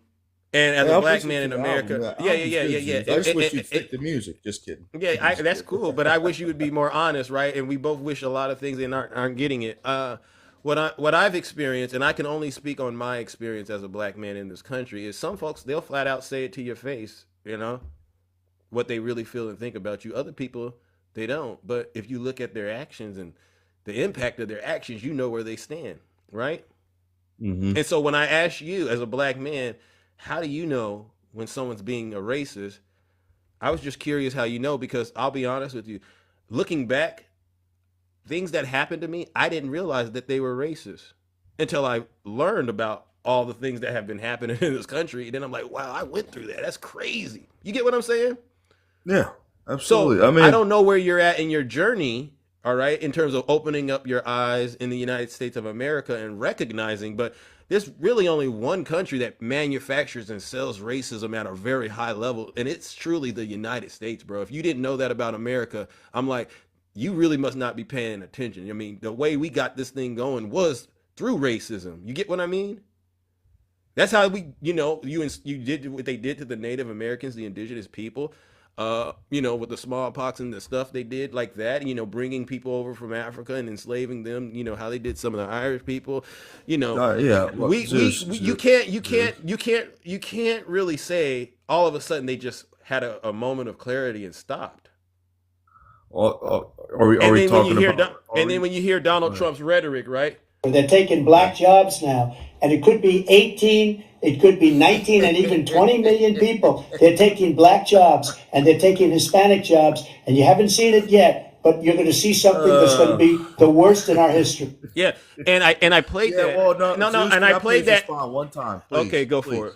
as a black man in America, yeah.
I just wish you'd fit the music. Just kidding.
Yeah, that's cool, but I wish you would be more honest, right? And we both wish a lot of things and aren't getting it. What I've experienced, and I can only speak on my experience as a black man in this country, is some folks, they'll flat out say it to your face, what they really feel and think about you. Other people, they don't. But if you look at their actions and the impact of their actions, you know where they stand, right?
Mm-hmm.
And so when I ask you as a black man, how do you know when someone's being a racist? I was just curious how you know, because I'll be honest with you, looking back, things that happened to me, I didn't realize that they were racist until I learned about all the things that have been happening in this country. And then I'm like, wow, I went through that. That's crazy. You get what I'm saying?
Yeah, absolutely.
So, I don't know where you're at in your journey, all right, in terms of opening up your eyes in the United States of America and recognizing, but there's really only one country that manufactures and sells racism at a very high level, and it's truly the United States, bro. If you didn't know that about America, I'm like, you really must not be paying attention. I mean, the way we got this thing going was through racism. You get what I mean? That's how we, you did what they did to the Native Americans, the indigenous people, with the smallpox and the stuff they did like that, bringing people over from Africa and enslaving them, how they did some of the Irish people, you can't really say all of a sudden they just had a moment of clarity and stopped. And then when you hear Donald Trump's rhetoric, right?
They're taking black jobs now, and it could be 18, it could be 19, and even 20 million people. They're taking black jobs, and they're taking Hispanic jobs, and you haven't seen it yet, but you're going to see something that's going to be the worst in our history.
Yeah, and I played that. Well, and I played that
one time. Please,
okay, go for it.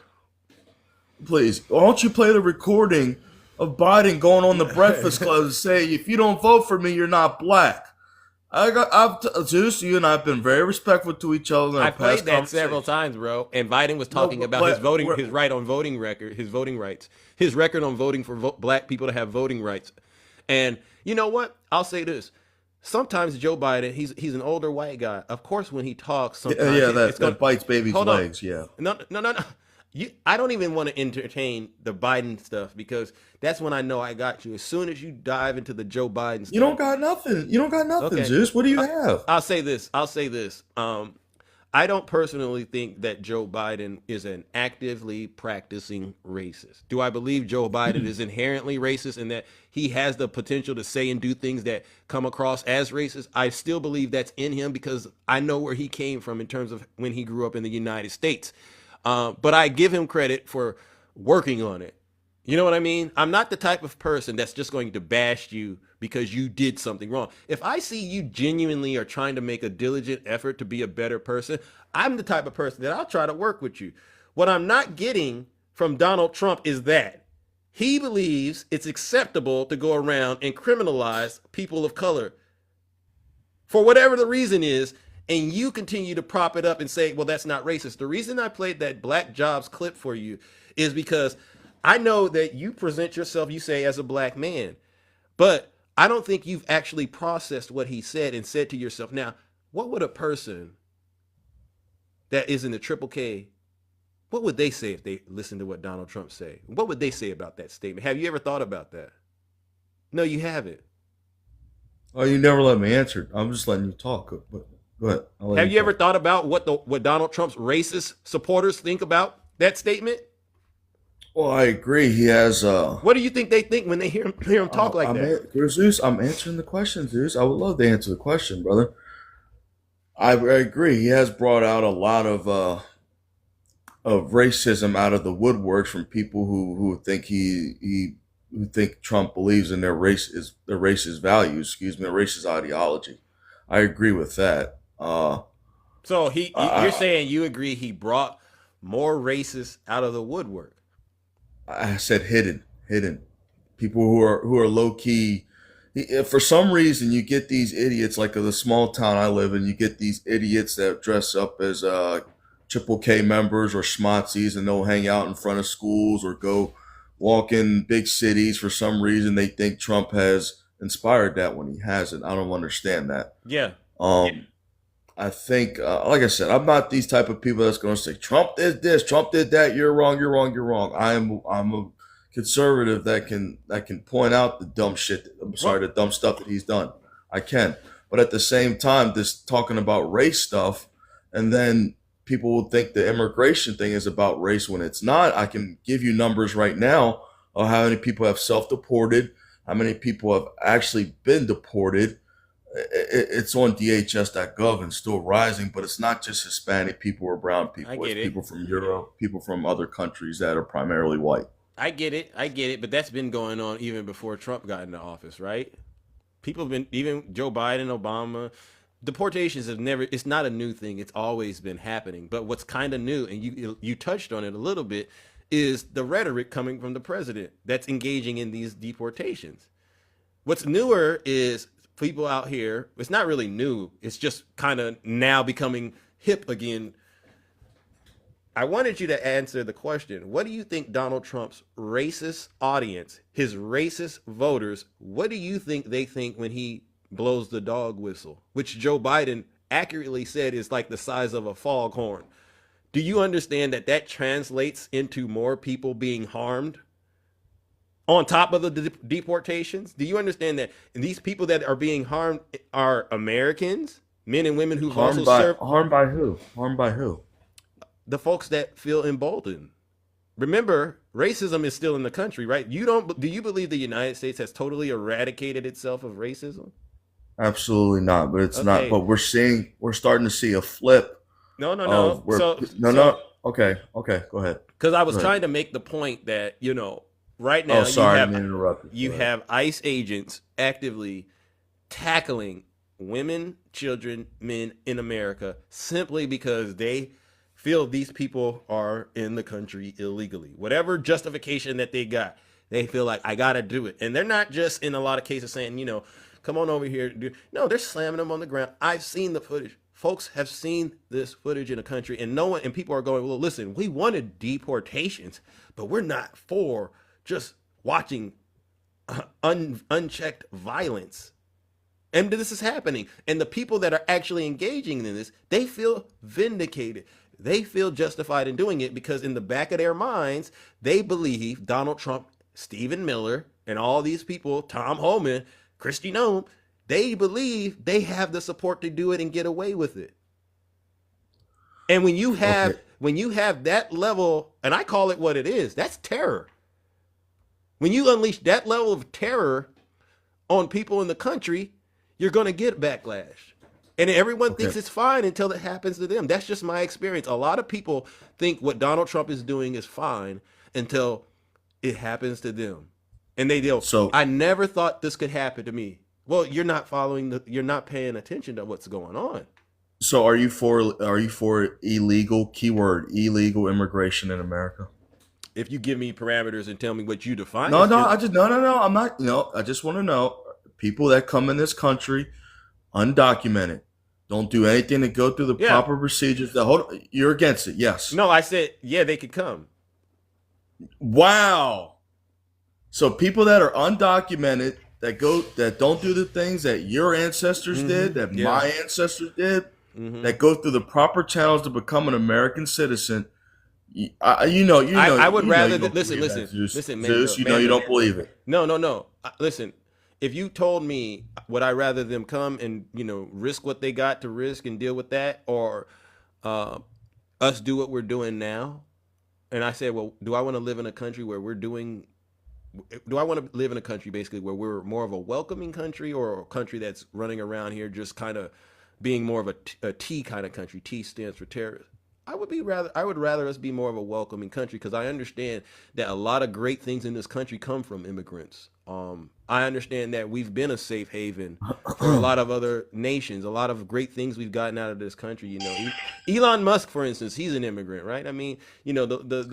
Please, why don't you play the recording of Biden going on the Breakfast Club and say, if you don't vote for me, you're not black. Zeus, you and I have been very respectful to each other.
I played that several times, bro. And Biden was talking about his right on voting record, his voting rights, his record on voting for black people to have voting rights. And you know what? I'll say this. Sometimes Joe Biden, he's an older white guy. Of course, when he talks, sometimes
that bites baby's legs. Yeah.
No. I don't even want to entertain the Biden stuff because that's when I know I got you. As soon as you dive into the Joe Biden stuff,
You don't got nothing. You don't got nothing, Zeus. What do you have?
I'll say this. I don't personally think that Joe Biden is an actively practicing racist. Do I believe Joe Biden is inherently racist and that he has the potential to say and do things that come across as racist? I still believe that's in him because I know where he came from in terms of when he grew up in the United States. But I give him credit for working on it. You know what I mean? I'm not the type of person that's just going to bash you because you did something wrong. If I see you genuinely are trying to make a diligent effort to be a better person, I'm the type of person that I'll try to work with you. What I'm not getting from Donald Trump is that he believes it's acceptable to go around and criminalize people of color for whatever the reason is, and you continue to prop it up and say, well, that's not racist. The reason I played that Black Jobs clip for you is because I know that you present yourself, you say, as a black man, but I don't think you've actually processed what he said and said to yourself, now, what would a person that is in the Triple K, what would they say if they listened to what Donald Trump say? What would they say about that statement? Have you ever thought about that? No, you haven't.
Oh, you never let me answer. I'm just letting you talk. But go ahead.
Have you ever thought about what Donald Trump's racist supporters think about that statement?
Well, I agree. He has.
What do you think they think when they hear him talk like that?
Zeus, I'm answering the question, Zeus. I would love to answer the question, brother. I agree. He has brought out a lot of racism out of the woodwork from people who think who think Trump believes in their racist values. Their racist ideology. I agree with that.
So you're saying you agree he brought more racists out of the woodwork?
I said hidden people who are low key. For some reason, you get these idiots like the small town I live in. You get these idiots that dress up as Triple K members or schmazzies, and they'll hang out in front of schools or go walk in big cities. For some reason, they think Trump has inspired that when he hasn't. I don't understand that.
Yeah.
I think, like I said, I'm not these type of people that's going to say Trump did this, Trump did that. You're wrong. You're wrong. You're wrong. I'm a conservative that can point out the dumb shit. The dumb stuff that he's done. I can, but at the same time, this talking about race stuff, and then people will think the immigration thing is about race when it's not. I can give you numbers right now of how many people have self-deported, how many people have actually been deported. It's on DHS.gov and still rising, but it's not just Hispanic people or brown people. It's people from Europe, people from other countries that are primarily white.
I get it, but that's been going on even before Trump got into office, right? People have been, even Joe Biden, Obama, deportations have never, it's not a new thing. It's always been happening. But what's kind of new, and you touched on it a little bit, is the rhetoric coming from the president that's engaging in these deportations. What's newer is people out here, it's not really new, it's just kind of now becoming hip again. I wanted you to answer the question, what do you think Donald Trump's racist audience, his racist voters, what do you think they think when he blows the dog whistle, which Joe Biden accurately said is like the size of a foghorn? Do you understand that that translates into more people being harmed on top of the deportations? Do you understand that these people that are being harmed are Americans, men and women who've also served?
Harmed by who? Harmed by who?
The folks that feel emboldened. Remember, racism is still in the country, right? Do you believe the United States has totally eradicated itself of racism?
Absolutely not, but it's not. But we're starting to see a flip.
No.
Okay, go ahead.
Because I was trying to make the point that, right now you have ICE agents actively tackling women, children, men in America simply because they feel these people are in the country illegally. Whatever justification that they got, they feel like, I got to do it. And they're not just in a lot of cases saying, come on over here. No, they're slamming them on the ground. I've seen the footage. Folks have seen this footage in the country, and and people are going, well, listen, we wanted deportations, but we're not for just watching unchecked violence. And this is happening. And the people that are actually engaging in this, they feel vindicated. They feel justified in doing it because in the back of their minds, they believe Donald Trump, Stephen Miller, and all these people, Tom Homan, Kristi Noem, they believe they have the support to do it and get away with it. And when you have that level, and I call it what it is, that's terror. When you unleash that level of terror on people in the country, you're going to get backlash. And everyone thinks it's fine until it happens to them. That's just my experience. A lot of people think what Donald Trump is doing is fine until it happens to them. And they go, so I never thought this could happen to me. Well, you're not paying attention to what's going on.
So are you for illegal, keyword, illegal immigration in America?
If you give me parameters and tell me what you define.
No, I'm not, I just want to know people that come in this country undocumented, don't do anything to go through the proper procedures. You're against it, yes.
No, I said, yeah, they could come.
Wow. So people that are undocumented, that don't do the things that your ancestors did, that my ancestors did, that go through the proper channels to become an American citizen.
I would rather listen, man.
Zeus, you don't believe it.
No. Listen, if you told me, would I rather them come and risk what they got to risk and deal with that, or us do what we're doing now? And I said, well, do I want to live in a country where do I want to live in a country basically where we're more of a welcoming country, or a country that's running around here just kind of being more of a T kind of country? T stands for terrorist. I would rather us be more of a welcoming country, because I understand that a lot of great things in this country come from immigrants. I understand that we've been a safe haven for a lot of other nations. A lot of great things we've gotten out of this country. Elon Musk, for instance, he's an immigrant, right? I mean, the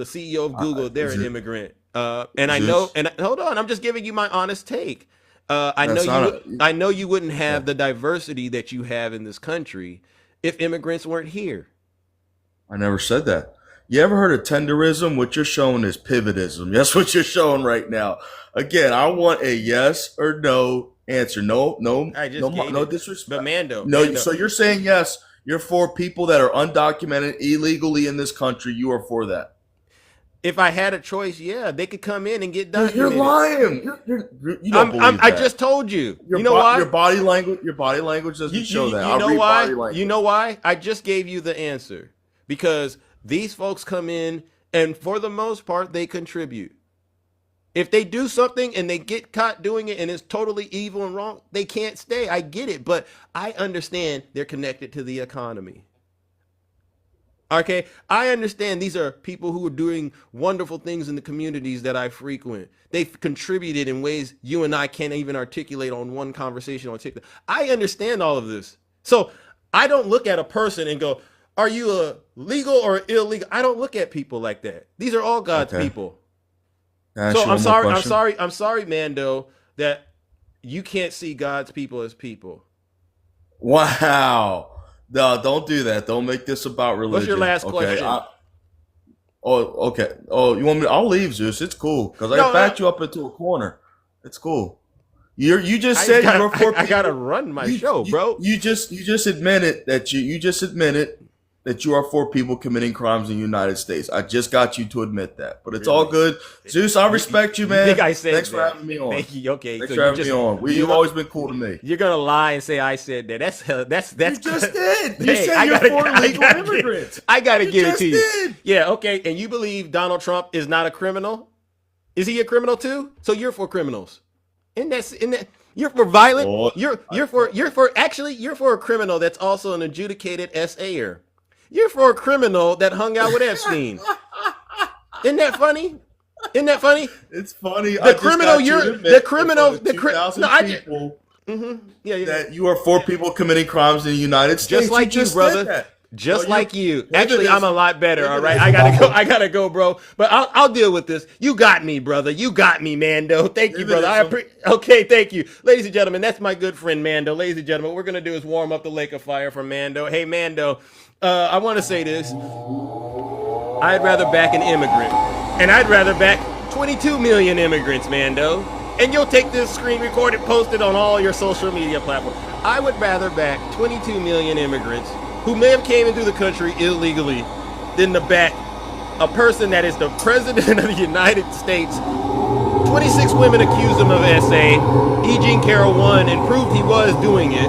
CEO of Google, they're an immigrant. And I know, and hold on, I'm just giving you my honest take. I know you wouldn't have the diversity that you have in this country if immigrants weren't here.
I never said that. You ever heard of tenderism? What you're showing is pivotism. That's what you're showing right now. Again, I want a yes or no answer. No disrespect.
But Mando.
So you're saying yes, you're for people that are undocumented illegally in this country. You are for that.
If I had a choice, yeah, they could come in and get documented.
You're lying. You don't believe that.
I just told you. You know why?
Your body language doesn't show that.
You know why? You know why? I just gave you the answer. Because these folks come in and for the most part, they contribute. If they do something and they get caught doing it and it's totally evil and wrong, they can't stay. I get it. But I understand they're connected to the economy. Okay, I understand these are people who are doing wonderful things in the communities that I frequent. They've contributed in ways you and I can't even articulate on one conversation on TikTok. I understand all of this. So I don't look at a person and go, are you a legal or illegal? I don't look at people like that. These are all God's people. So I'm sorry, Mando, that you can't see God's people as people.
Wow. No, don't do that. Don't make this about religion.
What's your last question?
Okay. Oh, you want me? I'll leave, Zeus. It's cool because I backed you up into a corner. It's cool. You just said you're for.
I gotta run my show, bro.
You just admitted that you are for people committing crimes in the United States. I just got you to admit that, but it's all good. Zeus, I respect you, man.
I think I said
Thanks
that.
for having me on.
Thank you. Okay,
thanks for having me on. You've always been cool to me.
You're gonna lie and say I said that. That's.
You just did. You said you're for illegal immigrants.
I gotta give it to you. Yeah. Okay. And you believe Donald Trump is not a criminal? Is he a criminal too? So you're for criminals? You're for violent.
Oh,
you're for a criminal that's also an adjudicated SAer. You're for a criminal that hung out with Epstein. Isn't that funny?
It's funny.
The criminal.
That you are for people committing crimes in the United States.
Just like you, brother. Just like you. Actually, I'm a lot better. All right, I gotta go, bro. But I'll deal with this. You got me, brother. You got me, Mando. Thank you, brother. Okay, thank you, ladies and gentlemen. That's my good friend Mando. Ladies and gentlemen, what we're gonna do is warm up the lake of fire for Mando. Hey, Mando. I want to say this. I'd rather back an immigrant, and I'd rather back 22 million immigrants, Mando. And you'll take this screen recorded, post it on all your social media platforms. I would rather back 22 million immigrants who may have came into the country illegally than to back a person that is the president of the United States. 26 women accused him of SA. E. Jean Carroll won and proved he was doing it.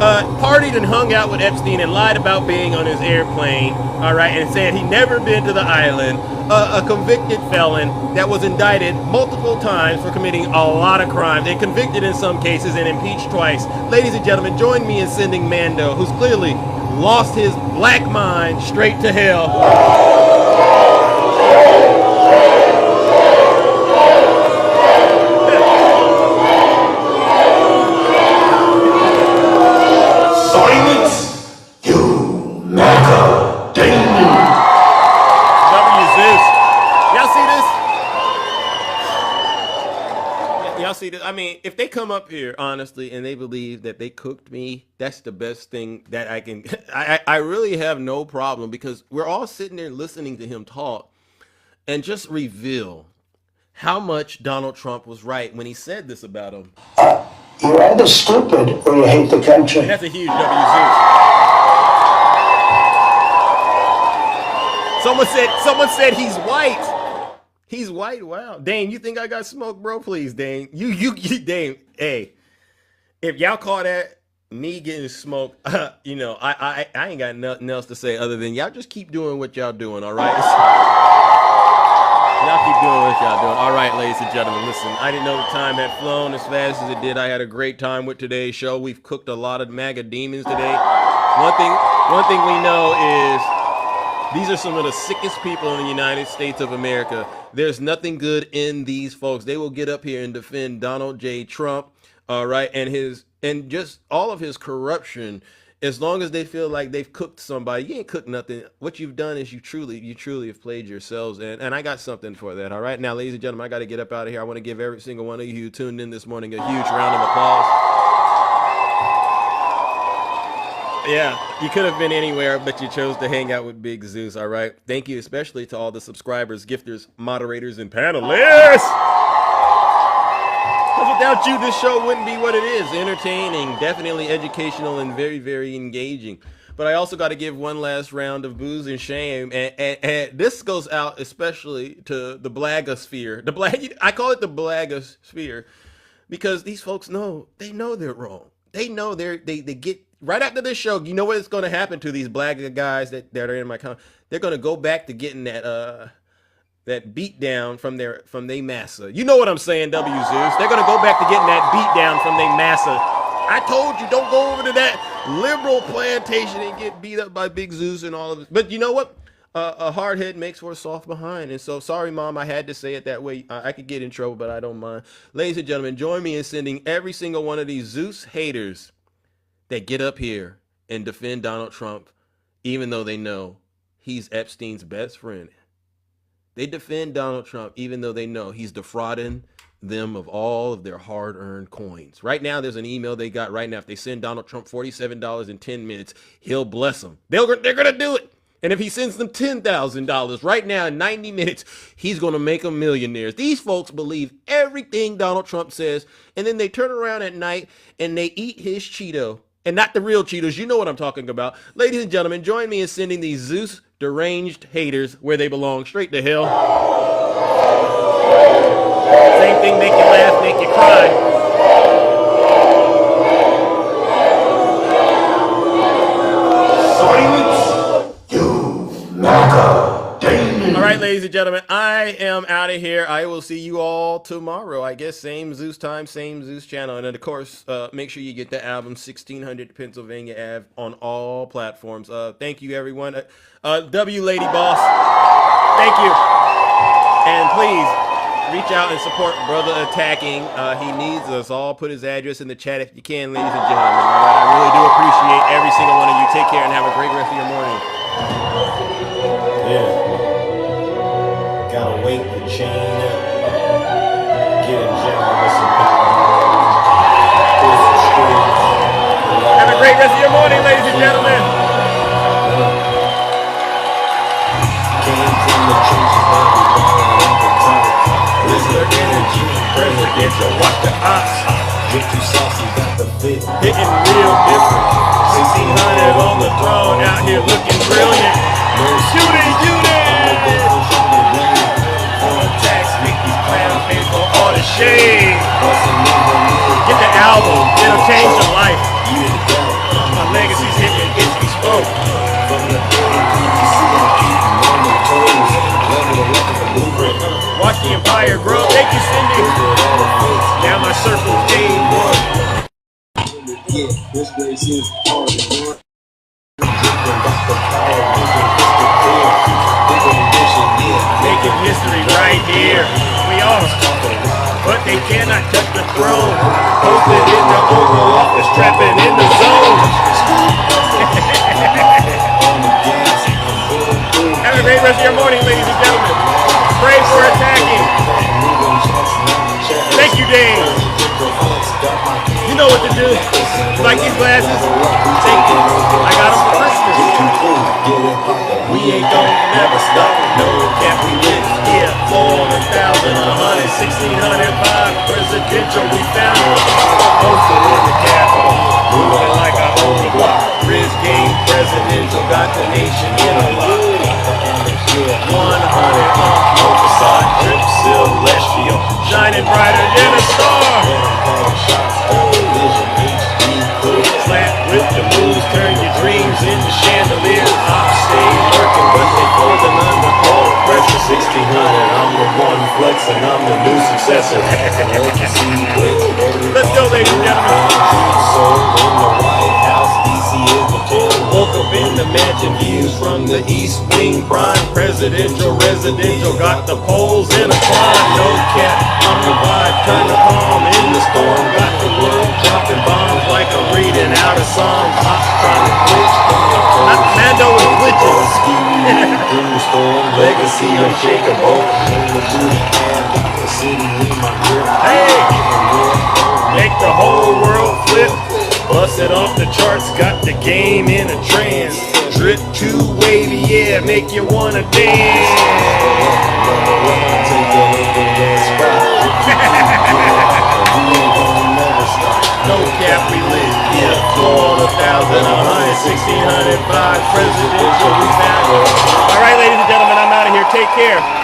Partied and hung out with Epstein and lied about being on his airplane, all right, and said he'd never been to the island. A convicted felon that was indicted multiple times for committing a lot of crimes and convicted in some cases and impeached twice. Ladies and gentlemen, join me in sending Mando, who's clearly lost his black mind, straight to hell. See this? I mean, if they come up here honestly and they believe that they cooked me, that's the best thing that I can. I really have no problem, because we're all sitting there listening to him talk and just reveal how much Donald Trump was right when he said this about him.
You're either stupid or you hate the country.
And that's a huge W. Someone said he's white. He's white. Wow. Dane, you think I got smoke, bro? Please, Dane. You Dane. Hey, if y'all call that me getting smoked, you know, I ain't got nothing else to say other than y'all just keep doing what y'all doing, all right? Y'all keep doing what y'all doing. All right, ladies and gentlemen, listen, I didn't know the time had flown as fast as it did. I had a great time with today's show. We've cooked a lot of MAGA demons today. One thing we know is these are some of the sickest people in the United States of America. There's nothing good in these folks. They will get up here and defend Donald J. Trump, all right, and just all of his corruption. As long as they feel like they've cooked somebody, you ain't cooked nothing. What you've done is you truly have played yourselves, and I got something for that. All right, now, ladies and gentlemen, I got to get up out of here. I want to give every single one of you who tuned in this morning a huge round of applause. Yeah, you could have been anywhere, but you chose to hang out with Big Zeus, all right? Thank you especially to all the subscribers, gifters, moderators, and panelists. Because without you, this show wouldn't be what it is. Entertaining, definitely educational, and very, very engaging. But I also got to give one last round of booze and shame. And this goes out especially to the blagosphere. I call it the blagosphere because these folks know they're wrong. They know they get right after this show. You know what is going to happen to these black guys that are in my comment? They're going to go back to getting that beat down from their massa. You know what I'm saying, W. Zeus? They're going to go back to getting that beat down from their massa. I told you, don't go over to that liberal plantation and get beat up by Big Zeus and all of this. But you know what? A hard head makes for a soft behind. And so, sorry, Mom, I had to say it that way. I could get in trouble, but I don't mind. Ladies and gentlemen, join me in sending every single one of these Zeus haters that get up here and defend Donald Trump, even though they know he's Epstein's best friend. They defend Donald Trump, even though they know he's defrauding them of all of their hard-earned coins. Right now, there's an email they got right now. If they send Donald Trump $47 in 10 minutes, he'll bless them. They're going to do it. And if he sends them $10,000 right now in 90 minutes, he's going to make them millionaires. These folks believe everything Donald Trump says, and then they turn around at night and they eat his Cheeto. And not the real Cheetos. You know what I'm talking about. Ladies and gentlemen, join me in sending these Zeus deranged haters where they belong, straight to hell. Same thing, make you laugh, make you cry. All right, ladies and gentlemen, I am out of here. I will see you all tomorrow. I guess same Zeus time, same Zeus channel. And then, of course, make sure you get the album 1600 Pennsylvania Ave on all platforms. Thank you, everyone. W Lady Boss, thank you. And please reach out and support Brother Attacking. He needs us all. Put his address in the chat if you can, ladies and gentlemen. All right, I really do appreciate every single one of you. Take care and have a great rest of your morning.
Yeah. Gotta wait the chain up. Get in jail with some power.
Have a great rest of your morning, ladies and gentlemen.
Came from the trenches, now we ballin' like a comic. Listen to energy, presidential, watch the ops. Get too saucy, got the fit.
Hitting real different. 1600 on the throne, out here looking brilliant. Shooting shade. Get the album. It'll change your life. My legacy's hitting it bespoke. Watch the empire grow. Thank you, Cindy. Now my circle's game one. Making history right here. We are. But they cannot touch the throne. Posted in the Oval Office, trapping in the zone. Have a great rest of your morning, ladies and gentlemen. Pray for attacking. Thank you, Dave. You know what to do. Like these glasses? Take it. I got them for Christmas. We ain't gonna never stop. No cap, we win. Yeah, 400,000, 100, 1605. Presidential, we found it. Posted in the Capitol. Moving like I own the block. Riz game, presidential, got the nation in a lock. 100 no facade, drip celestial, shining brighter than a star. Flat with the moves, turn your dreams into chandeliers. I stay working, but they folding under all pressure. 1600, I'm the one flexing, I'm the new successor. Let's go, ladies and gentlemen. Woke up in the mansion, views from the east wing. Prime presidential, residential, got the poles in a climb. No cap, I'm the vibe, turn the calm in the storm. Got the world dropping bombs like I'm reading out of Psalms. I'm trying to glitch, not Mando and glitches. Through the storm, legacy unshakable. Hey, make the whole world flip. Bust it off the charts, got the game in a trance. Drip too wavy, yeah, make you wanna dance. No cap, we live, yeah. 400,000, 100, 1605, presidential, we found it. All right, ladies and gentlemen, I'm out of here. Take care.